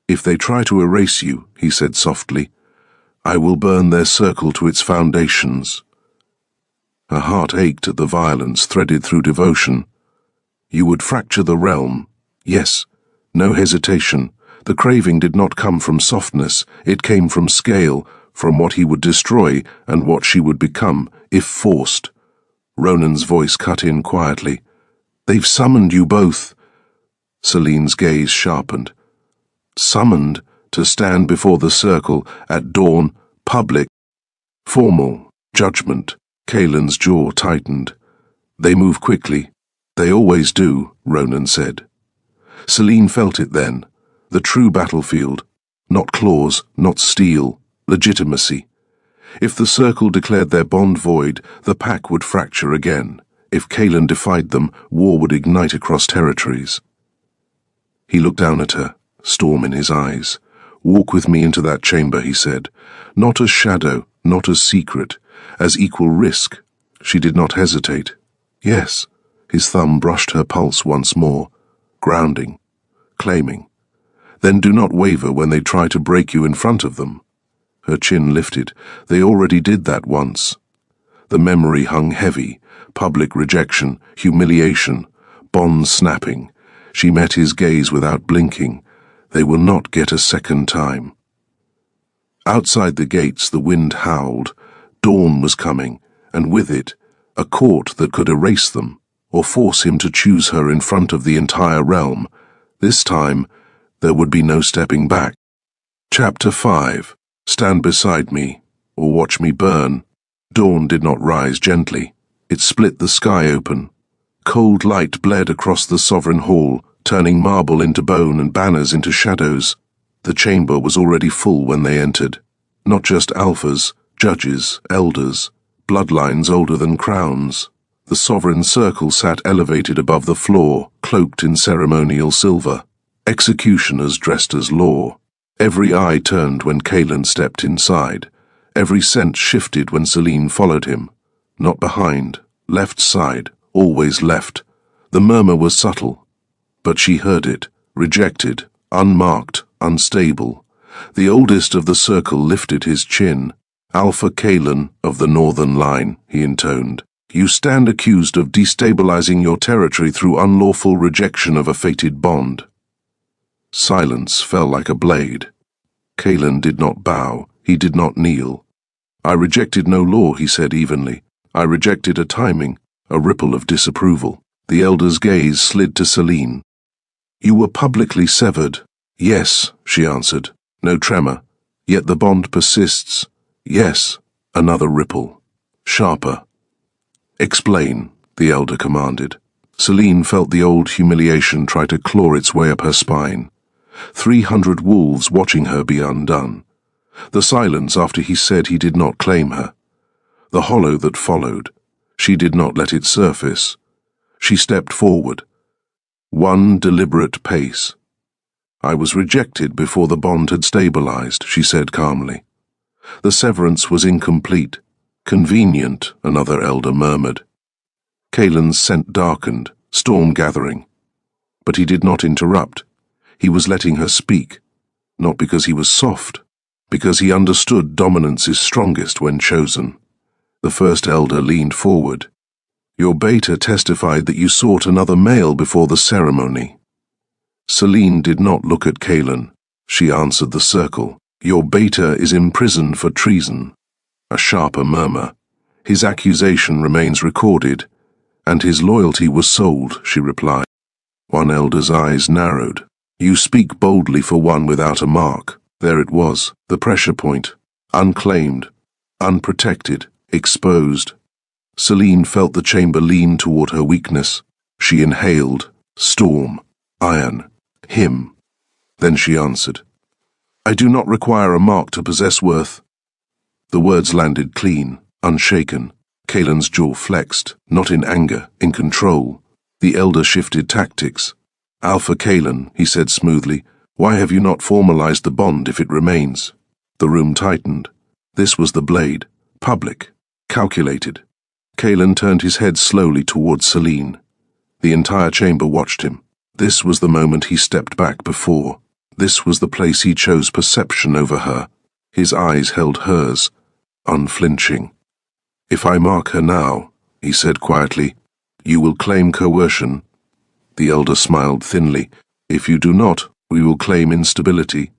"If they try to erase you," he said softly, "I will burn their circle to its foundations." Her heart ached at the violence threaded through devotion. "You would fracture the realm." Yes, no hesitation. The craving did not come from softness, it came from scale, from what he would destroy and what she would become, if forced. Ronan's voice cut in quietly. "They've summoned you both." Celine's gaze sharpened. "Summoned to stand before the circle at dawn, public, formal, judgment." Kaelin's jaw tightened. "They move quickly. They always do," Ronan said. Celine felt it then. The true battlefield. Not claws, not steel. Legitimacy. If the circle declared their bond void, the pack would fracture again. If Kaelin defied them, war would ignite across territories. He looked down at her, storm in his eyes. "Walk with me into that chamber," he said. "Not as shadow, not as secret, as equal risk." She did not hesitate. "Yes." His thumb brushed her pulse once more. Grounding. Claiming. "Then do not waver when they try to break you in front of them." Her chin lifted. They already did that once. The memory hung heavy. Public rejection, humiliation, bonds snapping. She met his gaze without blinking. They will not get a second time. Outside the gates the wind howled. Dawn was coming, and with it, a court that could erase them, or force him to choose her in front of the entire realm. This time, there would be no stepping back. Chapter 5. Stand beside me, or watch me burn. Dawn did not rise gently. It split the sky open. Cold light bled across the sovereign hall, turning marble into bone and banners into shadows. The chamber was already full when they entered. Not just alphas, judges, elders, bloodlines older than crowns. The sovereign circle sat elevated above the floor, cloaked in ceremonial silver. Executioners dressed as law. Every eye turned when Kaelin stepped inside. Every scent shifted when Celine followed him. Not behind, left side, always left. The murmur was subtle, but she heard it, rejected, unmarked, unstable. The oldest of the circle lifted his chin. "Alpha Kaelin of the Northern Line," he intoned. "You stand accused of destabilizing your territory through unlawful rejection of a fated bond." Silence fell like a blade. Kaelin did not bow, he did not kneel. "I rejected no law," he said evenly. "I rejected a timing, a ripple of disapproval." The elder's gaze slid to Celine. "You were publicly severed." "Yes," she answered, no tremor. "Yet the bond persists." "Yes." Another ripple. Sharper. "Explain," the elder commanded. Celine felt the old humiliation try to claw its way up her spine. 300 wolves watching her be undone. The silence after he said he did not claim her. The hollow that followed. She did not let it surface. She stepped forward. One deliberate pace. I was rejected before the bond had stabilized, she said calmly. The severance was incomplete. Convenient, another elder murmured. Kaelin's scent darkened, storm gathering. But he did not interrupt. He was letting her speak, not because he was soft, because he understood dominance is strongest when chosen. The first elder leaned forward. Your beta testified that you sought another male before the ceremony. Selene did not look at Kaelin. She answered the circle. Your beta is imprisoned for treason. A sharper murmur. His accusation remains recorded, and his loyalty was sold, she replied. One elder's eyes narrowed. You speak boldly for one without a mark. There it was, the pressure point. Unclaimed, unprotected, exposed. Selene felt the chamber lean toward her weakness. She inhaled. Storm. Iron. Him. Then she answered. I do not require a mark to possess worth. The words landed clean, unshaken. Kaelin's jaw flexed, not in anger, in control. The elder shifted tactics. Alpha Kaelin, he said smoothly, why have you not formalized the bond if it remains? The room tightened. This was the blade. Public. Calculated. Kaelin turned his head slowly towards Selene. The entire chamber watched him. This was the moment he stepped back before. This was the place he chose perception over her. His eyes held hers, unflinching. If I mark her now, he said quietly, you will claim coercion. The elder smiled thinly. If you do not, we will claim instability.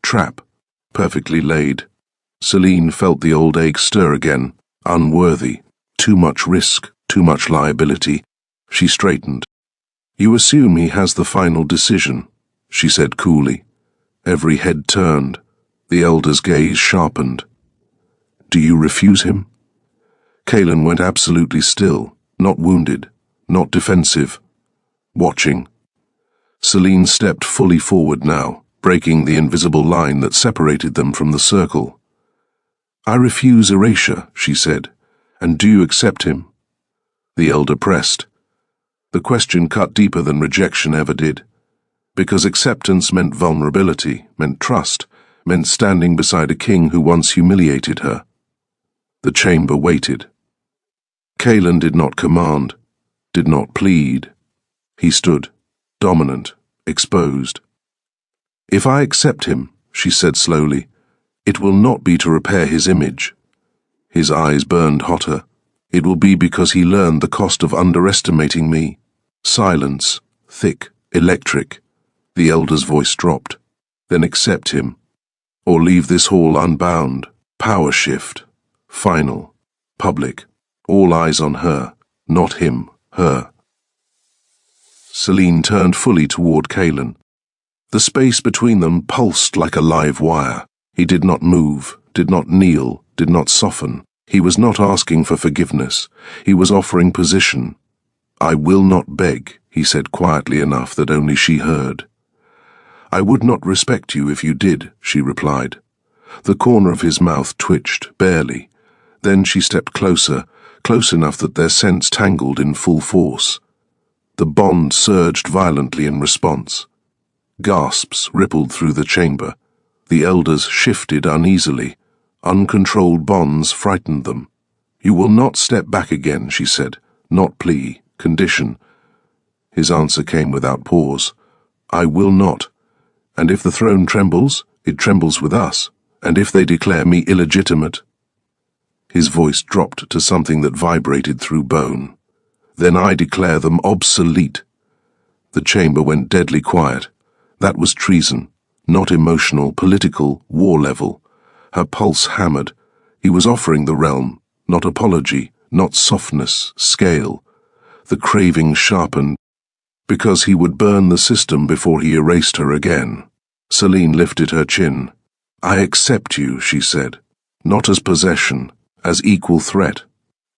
Trap. Perfectly laid. Selene felt the old ache stir again. Unworthy. Too much risk. Too much liability. She straightened. You assume he has the final decision, she said coolly. Every head turned. The elder's gaze sharpened. Do you refuse him? Kaelin went absolutely still, not wounded, not defensive. Watching. Selene stepped fully forward now, breaking the invisible line that separated them from the circle. I refuse erasure, she said. And do you accept him? The elder pressed. The question cut deeper than rejection ever did. Because acceptance meant vulnerability, meant trust, meant standing beside a king who once humiliated her. The chamber waited. Kaelin did not command, did not plead. He stood, dominant, exposed. If I accept him, she said slowly, it will not be to repair his image. His eyes burned hotter. It will be because he learned the cost of underestimating me. Silence, thick, electric. The elder's voice dropped. Then accept him, or leave this hall unbound. Power shift. Final. Public. All eyes on her. Not him. Her. Selene turned fully toward Kaelin. The space between them pulsed like a live wire. He did not move, did not kneel, did not soften. He was not asking for forgiveness. He was offering position. I will not beg, he said quietly enough that only she heard. I would not respect you if you did, she replied. The corner of his mouth twitched, barely. Then she stepped closer, close enough that their scents tangled in full force. The bond surged violently in response. Gasps rippled through the chamber. The elders shifted uneasily. Uncontrolled bonds frightened them. You will not step back again, she said. Not plea, condition. His answer came without pause. I will not. And if the throne trembles, it trembles with us. And if they declare me illegitimate... His voice dropped to something that vibrated through bone. Then I declare them obsolete. The chamber went deadly quiet. That was treason. Not emotional, political, war level. Her pulse hammered. He was offering the realm, not apology, not softness, scale. The craving sharpened, because he would burn the system before he erased her again. Selene lifted her chin. I accept you, she said, not as possession, as equal threat.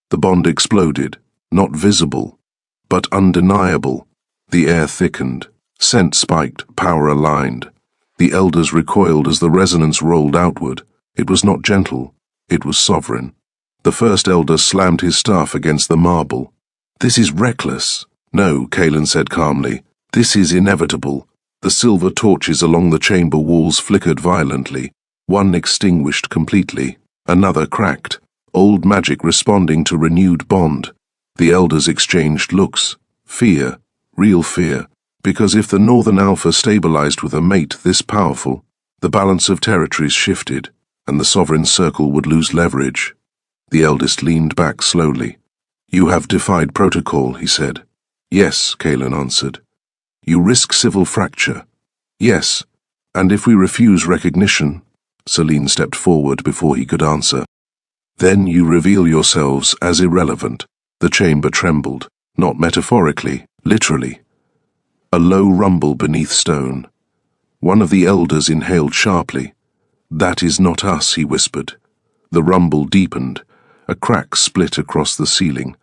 The bond exploded, not visible, but undeniable. The air thickened, scent spiked, power aligned. The elders recoiled as the resonance rolled outward. It was not gentle, it was sovereign. The first elder slammed his staff against the marble. "This is reckless." "No," Kalen said calmly. "This is inevitable." The silver torches along the chamber walls flickered violently. One extinguished completely. Another cracked. Old magic responding to renewed bond. The elders exchanged looks. Fear. Real fear. Because if the Northern Alpha stabilized with a mate this powerful, the balance of territories shifted, and the sovereign circle would lose leverage. The eldest leaned back slowly. "You have defied protocol," he said. "Yes," Kalen answered. "You risk civil fracture." "Yes, and if we refuse recognition," Selene stepped forward before he could answer. "Then you reveal yourselves as irrelevant." The chamber trembled, not metaphorically, literally. A low rumble beneath stone. One of the elders inhaled sharply. "That is not us," he whispered. The rumble deepened. A crack split across the ceiling.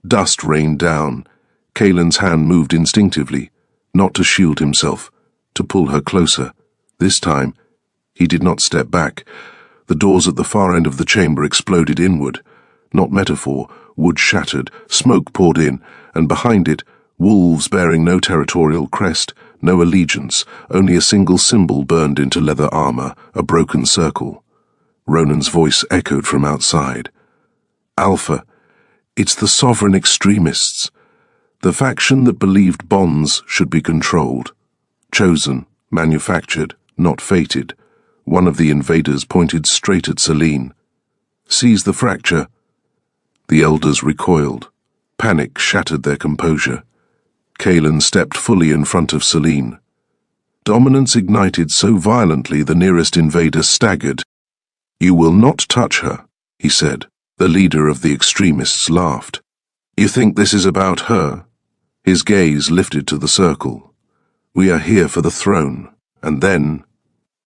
Dust rained down. Kalen's hand moved instinctively, not to shield himself, to pull her closer. This time, he did not step back. The doors at the far end of the chamber exploded inward. Not metaphor, wood shattered, smoke poured in, and behind it, wolves bearing no territorial crest, no allegiance, only a single symbol burned into leather armor, a broken circle. Ronan's voice echoed from outside. "Alpha, it's the sovereign extremists. The faction that believed bonds should be controlled. Chosen, manufactured, not fated." One of the invaders pointed straight at Selene. "Seize the fracture." The elders recoiled. Panic shattered their composure. Kalen stepped fully in front of Selene. Dominance ignited so violently the nearest invader staggered. "You will not touch her," he said. The leader of the extremists laughed. "You think this is about her?" His gaze lifted to the circle. "We are here for the throne, and then—"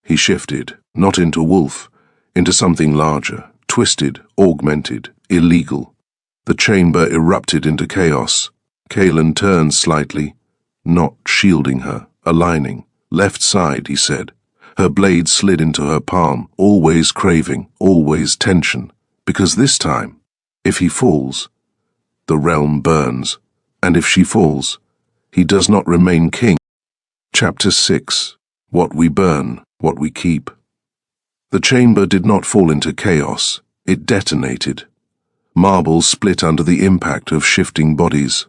He shifted, not into wolf, into something larger, twisted, augmented, illegal. The chamber erupted into chaos. Kalen turned slightly, not shielding her, aligning. "Left side," he said. Her blade slid into her palm, always craving, always tension. Because this time, if he falls, the realm burns. And if she falls, he does not remain king. Chapter 6. What we burn, what we keep. The chamber did not fall into chaos. It detonated. Marble split under the impact of shifting bodies.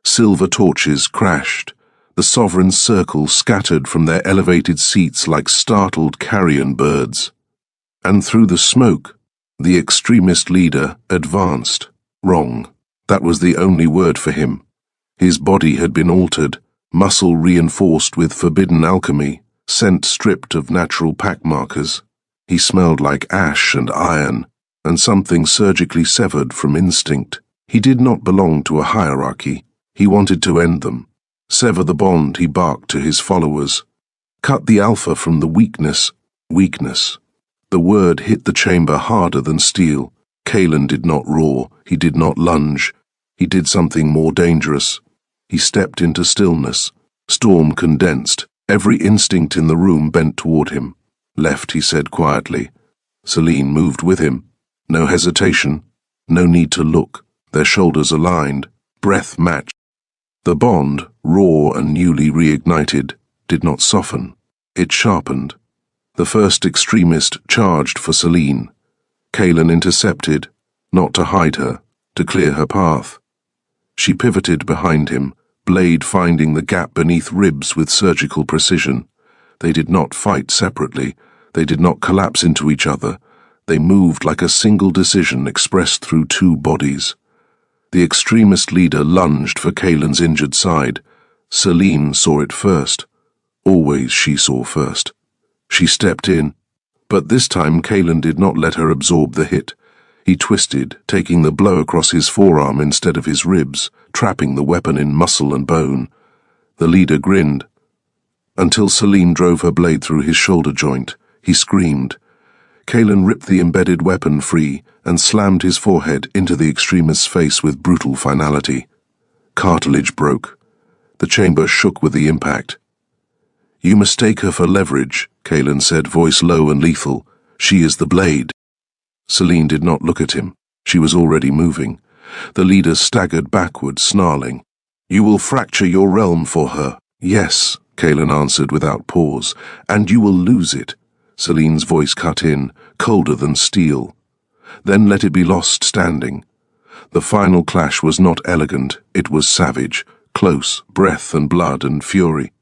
Silver torches crashed. The sovereign circle scattered from their elevated seats like startled carrion birds. And through the smoke, the extremist leader advanced. Wrong. That was the only word for him. His body had been altered, muscle reinforced with forbidden alchemy, scent stripped of natural pack markers. He smelled like ash and iron, and something surgically severed from instinct. He did not belong to a hierarchy. He wanted to end them. Sever the bond, he barked to his followers. Cut the alpha from the weakness. Weakness. The word hit the chamber harder than steel. Kalen did not roar. He did not lunge. He did something more dangerous. He stepped into stillness. Storm condensed. Every instinct in the room bent toward him. "Left," he said quietly. Selene moved with him. No hesitation. No need to look. Their shoulders aligned. Breath matched. The bond, raw and newly reignited, did not soften. It sharpened. The first extremist charged for Selene. Kalen intercepted, not to hide her, to clear her path. She pivoted behind him, blade finding the gap beneath ribs with surgical precision. They did not fight separately. They did not collapse into each other. They moved like a single decision expressed through two bodies. The extremist leader lunged for Kalen's injured side. Selene saw it first. Always she saw first. She stepped in, but this time Kalen did not let her absorb the hit. He twisted, taking the blow across his forearm instead of his ribs, trapping the weapon in muscle and bone. The leader grinned, until Selene drove her blade through his shoulder joint. He screamed. Kalen ripped the embedded weapon free and slammed his forehead into the extremist's face with brutal finality. Cartilage broke. The chamber shook with the impact. "You mistake her for leverage," Kalen said, voice low and lethal. She is the blade. Selene did not look at him. She was already moving. The leader staggered backward, snarling. You will fracture your realm for her. Yes, Kaelan answered without pause. And you will lose it. Selene's voice cut in, colder than steel. Then let it be lost standing. The final clash was not elegant, it was savage, close, breath and blood and fury.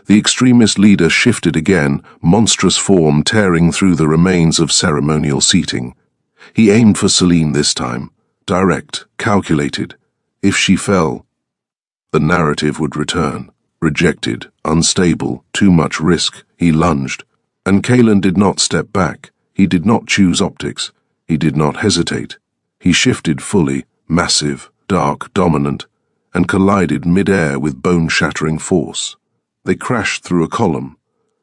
The extremist leader shifted again, monstrous form tearing through the remains of ceremonial seating. He aimed for Selene this time, direct, calculated. If she fell, the narrative would return. Rejected, unstable, too much risk, he lunged. And Kaelan did not step back. He did not choose optics. He did not hesitate. He shifted fully, massive, dark, dominant, and collided mid-air with bone-shattering force. They crashed through a column.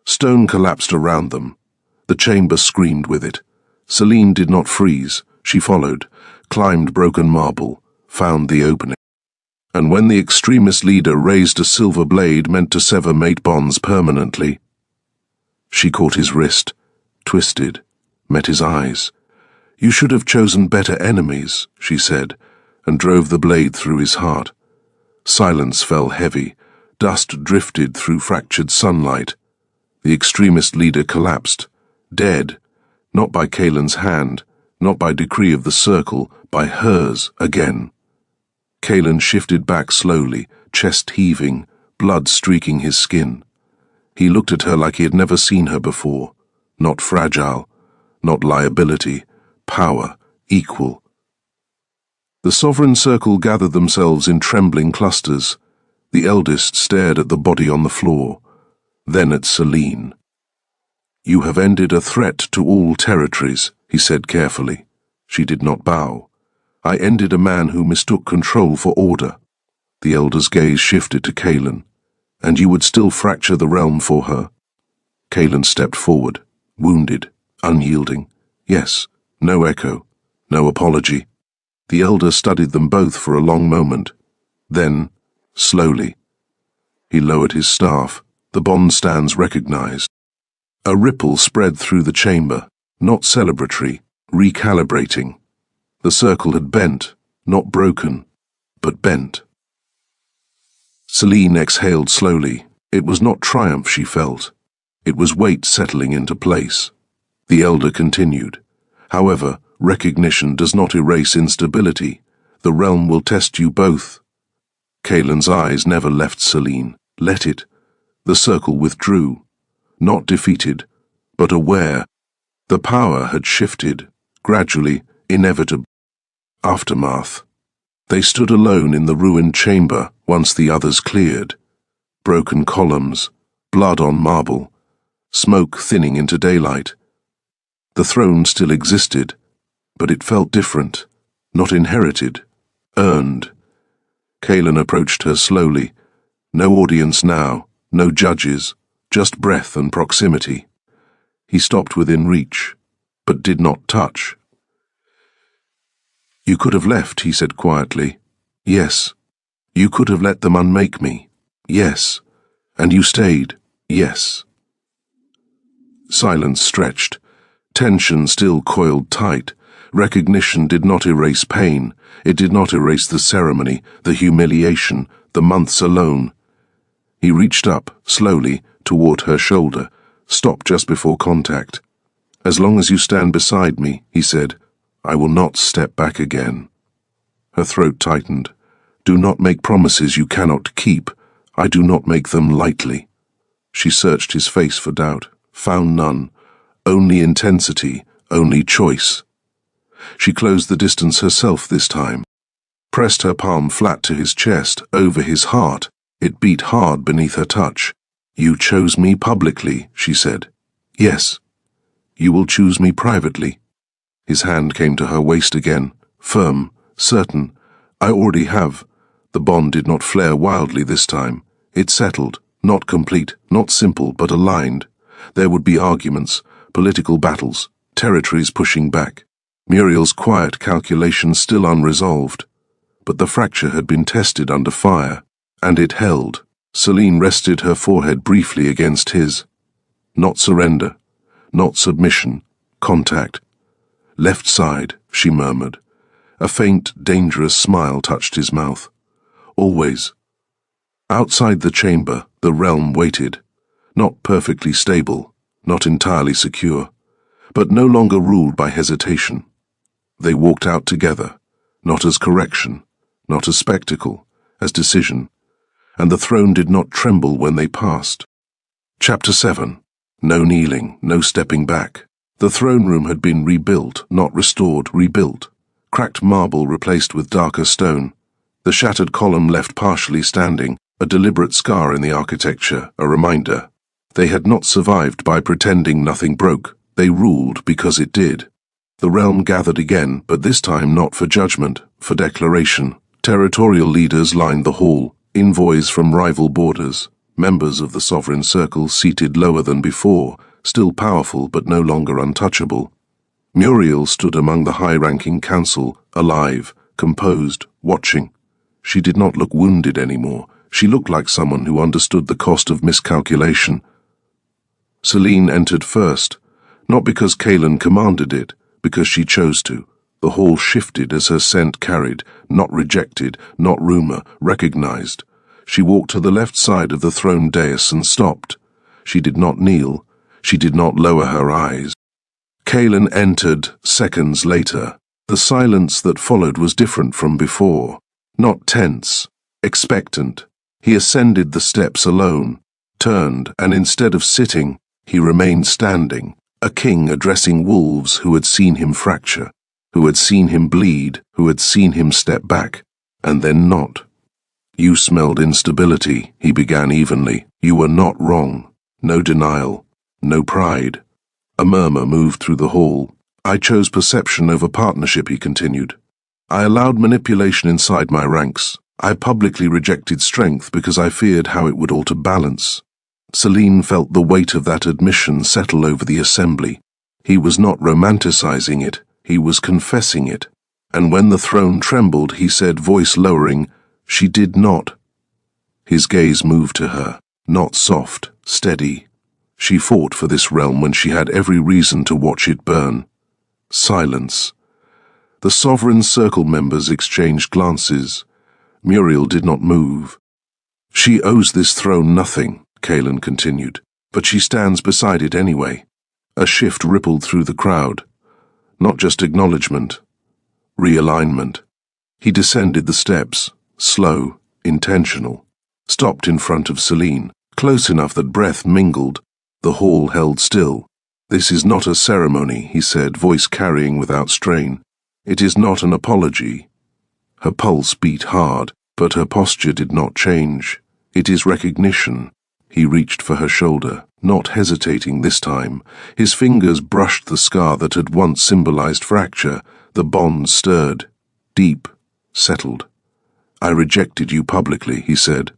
Stone collapsed around them. The chamber screamed with it. Selene did not freeze. She followed, climbed broken marble, found the opening. And when the extremist leader raised a silver blade meant to sever mate bonds permanently, she caught his wrist, twisted, met his eyes. You should have chosen better enemies, she said, and drove the blade through his heart. Silence fell heavy. Dust drifted through fractured sunlight. The extremist leader collapsed, dead, not by Kaelan's hand, not by decree of the circle, by hers again. Kaelan shifted back slowly, chest heaving, blood streaking his skin. He looked at her like he had never seen her before. Not fragile, not liability, power, equal. The sovereign circle gathered themselves in trembling clusters. The eldest stared at the body on the floor, then at Selene. You have ended a threat to all territories, he said carefully. She did not bow. I ended a man who mistook control for order. The elder's gaze shifted to Kaelan. And you would still fracture the realm for her? Kaelan stepped forward, wounded, unyielding. Yes, no echo, no apology. The elder studied them both for a long moment. Then, slowly, he lowered his staff. The bond stands recognized. A ripple spread through the chamber, not celebratory, recalibrating. The circle had bent, not broken, but bent. Selene exhaled slowly. It was not triumph she felt. It was weight settling into place. The elder continued. However, recognition does not erase instability. The realm will test you both. Kaelan's eyes never left Selene. Let it. The circle withdrew. Not defeated, but aware. The power had shifted, gradually, inevitable. Aftermath. They stood alone in the ruined chamber once the others cleared. Broken columns, blood on marble, smoke thinning into daylight. The throne still existed, but it felt different, not inherited, earned. Kaelan approached her slowly. No audience now, no judges, just breath and proximity. He stopped within reach, but did not touch. You could have left, he said quietly. Yes. You could have let them unmake me. Yes. And you stayed. Yes. Silence stretched. Tension still coiled tight. Recognition did not erase pain. It did not erase the ceremony, the humiliation, the months alone. He reached up, slowly, toward her shoulder, stopped just before contact. As long as you stand beside me, he said, I will not step back again. Her throat tightened. Do not make promises you cannot keep. I do not make them lightly. She searched his face for doubt, found none. Only intensity, only choice. She closed the distance herself this time, pressed her palm flat to his chest, over his heart. It beat hard beneath her touch. You chose me publicly, she said. Yes. You will choose me privately. His hand came to her waist again, firm, certain. I already have. The bond did not flare wildly this time. It settled, not complete, not simple, but aligned. There would be arguments, political battles, territories pushing back. Muriel's quiet calculations still unresolved. But the fracture had been tested under fire, and it held. Selene rested her forehead briefly against his. Not surrender, not submission, Contact. Left side, she murmured. A faint, dangerous smile touched his mouth. Always. Outside the chamber, the realm waited. Not perfectly stable, not entirely secure, but no longer ruled by hesitation. They walked out together, not as correction, not as spectacle, as decision, and the throne did not tremble when they passed. Chapter 7. No kneeling, no stepping back. The throne room had been rebuilt, not restored, rebuilt. Cracked marble replaced with darker stone. The shattered column left partially standing, a deliberate scar in the architecture, a reminder. They had not survived by pretending nothing broke. They ruled because it did. The realm gathered again, but this time not for judgment, for declaration. Territorial leaders lined the hall, envoys from rival borders, members of the sovereign circle seated lower than before, still powerful but no longer untouchable. Muriel stood among the high-ranking council, alive, composed, watching. She did not look wounded anymore. She looked like someone who understood the cost of miscalculation. Selene entered first, not because Kaelin commanded it, because she chose to. The hall shifted as her scent carried, not rejected, not rumor, recognized. She walked to the left side of the throne dais and stopped. She did not kneel. She did not lower her eyes. Kaelin entered seconds later. The silence that followed was different from before. Not tense, expectant. He ascended the steps alone, turned, and instead of sitting, he remained standing, a king addressing wolves who had seen him fracture, who had seen him bleed, who had seen him step back, and then not. You smelled instability, he began evenly. You were not wrong. No denial. No pride. A murmur moved through the hall. I chose perception over partnership, he continued. I allowed manipulation inside my ranks. I publicly rejected strength because I feared how it would alter balance. Selene felt the weight of that admission settle over the assembly. He was not romanticizing it, he was confessing it. And when the throne trembled, he said, voice lowering, "She did not." His gaze moved to her, not soft, steady. She fought for this realm when she had every reason to watch it burn. Silence. The sovereign circle members exchanged glances. Muriel did not move. She owes this throne nothing, Kaelin continued, but she stands beside it anyway. A shift rippled through the crowd. Not just acknowledgement. Realignment. He descended the steps, slow, intentional. Stopped in front of Selene, close enough that breath mingled. The hall held still. This is not a ceremony, he said, voice carrying without strain. It is not an apology. Her pulse beat hard, but her posture did not change. It is recognition. He reached for her shoulder, not hesitating this time. His fingers brushed the scar that had once symbolized fracture. The bond stirred, deep, settled. I rejected you publicly, he said,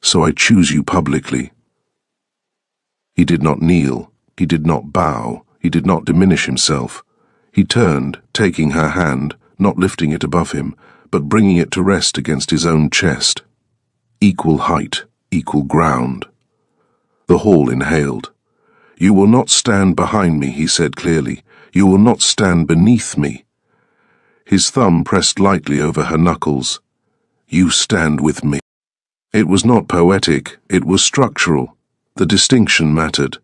so I choose you publicly. He did not kneel, he did not bow, he did not diminish himself. He turned, taking her hand, not lifting it above him, but bringing it to rest against his own chest. Equal height, equal ground. The hall inhaled. You will not stand behind me, he said clearly. You will not stand beneath me. His thumb pressed lightly over her knuckles. You stand with me. It was not poetic, it was structural. The distinction mattered.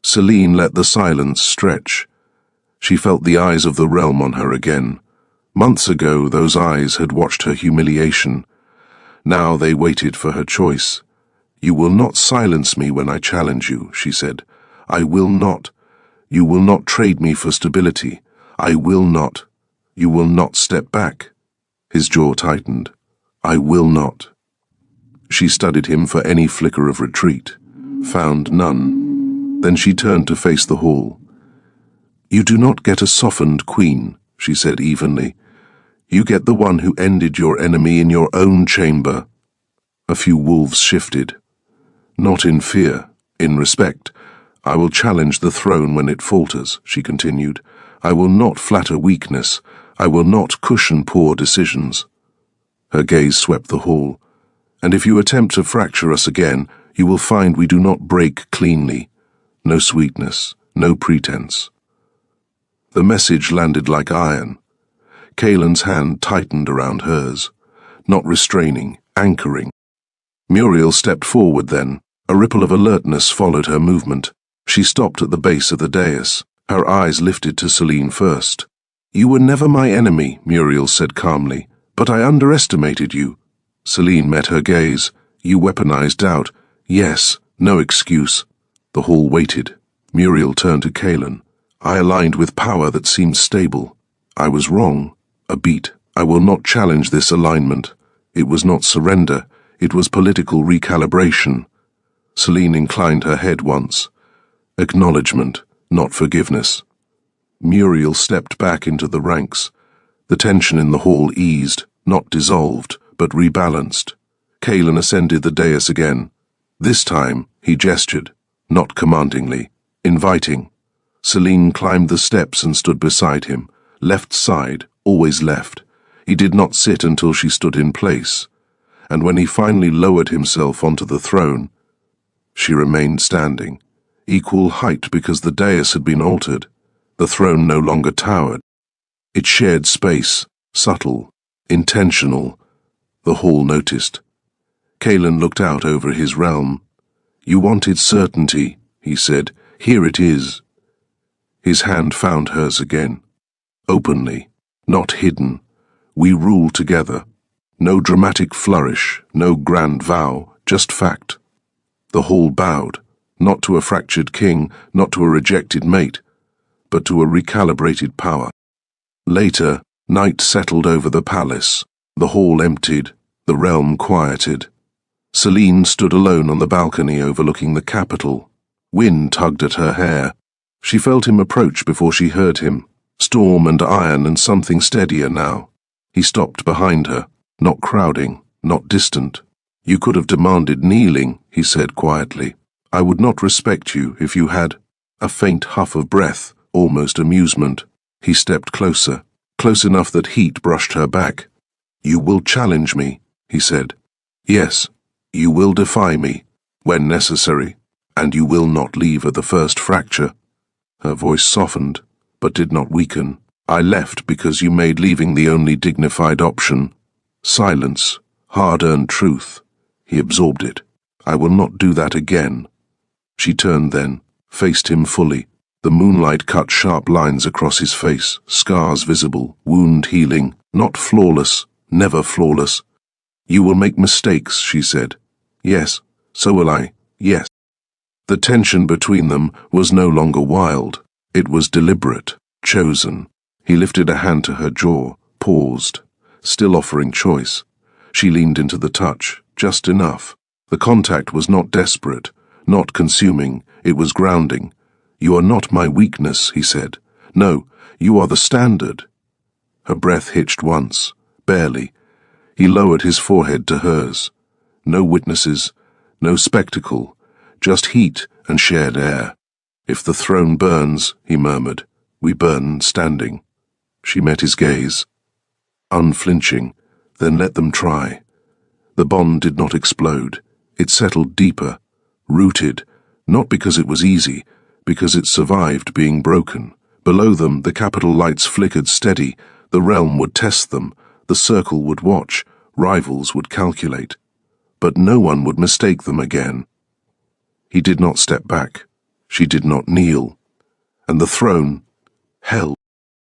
Selene let the silence stretch. She felt the eyes of the realm on her again. Months ago, those eyes had watched her humiliation. Now they waited for her choice. You will not silence me when I challenge you, she said. I will not. You will not trade me for stability. I will not. You will not step back. His jaw tightened. I will not. She studied him for any flicker of retreat. Found none. Then she turned to face the hall. You do not get a softened queen, she said evenly. You get the one who ended your enemy in your own chamber. A few wolves shifted. Not in fear, in respect. I will challenge the throne when it falters, she continued. I will not flatter weakness. I will not cushion poor decisions. Her gaze swept the hall. And if you attempt to fracture us again, you will find we do not break cleanly. No sweetness, no pretense. The message landed like iron. Kaelin's hand tightened around hers, not restraining, anchoring. Muriel stepped forward then. A ripple of alertness followed her movement. She stopped at the base of the dais. Her eyes lifted to Selene first. "You were never my enemy," Muriel said calmly, "but I underestimated you." Selene met her gaze. "You weaponized doubt." "Yes, no excuse." The hall waited. Muriel turned to Kaelin. "I aligned with power that seemed stable. I was wrong. A beat. I will not challenge this alignment. It was not surrender. It was political recalibration." Selene inclined her head once. Acknowledgement, not forgiveness. Muriel stepped back into the ranks. The tension in the hall eased, not dissolved, but rebalanced. Kaelin ascended the dais again. This time, he gestured, not commandingly, inviting. Selene climbed the steps and stood beside him, left side, always left. He did not sit until she stood in place, and when he finally lowered himself onto the throne, she remained standing, equal height because the dais had been altered. The throne no longer towered. It shared space, subtle, intentional. The hall noticed. Kaelin looked out over his realm. "You wanted certainty," he said. "Here it is." His hand found hers again. Openly, not hidden. We rule together. No dramatic flourish, no grand vow, just fact. The hall bowed, not to a fractured king, not to a rejected mate, but to a recalibrated power. Later, night settled over the palace. The hall emptied, the realm quieted. Selene stood alone on the balcony overlooking the capital. Wind tugged at her hair. She felt him approach before she heard him. Storm and iron and something steadier now. He stopped behind her, not crowding, not distant. "You could have demanded kneeling," he said quietly. "I would not respect you if you had." A faint huff of breath, almost amusement. He stepped closer, close enough that heat brushed her back. "You will challenge me," he said. "Yes, you will defy me, when necessary, and you will not leave at the first fracture." Her voice softened, but did not weaken. "I left because you made leaving the only dignified option. Silence, hard-earned truth." He absorbed it. "I will not do that again." She turned then, faced him fully. The moonlight cut sharp lines across his face, scars visible, wound healing, not flawless, never flawless. "You will make mistakes," she said. "Yes, so will I, yes." The tension between them was no longer wild. It was deliberate, chosen. He lifted a hand to her jaw, paused, still offering choice. She leaned into the touch, just enough. The contact was not desperate, not consuming, it was grounding. "You are not my weakness," he said. "No, you are the standard." Her breath hitched once, barely. He lowered his forehead to hers. No witnesses, no spectacle, just heat and shared air. "If the throne burns," he murmured, "we burn standing." She met his gaze. Unflinching, "Then let them try." The bond did not explode. It settled deeper, rooted, not because it was easy, because it survived being broken. Below them, the capital lights flickered steady. The realm would test them. The circle would watch. Rivals would calculate. But no one would mistake them again. He did not step back. She did not kneel. And the throne held.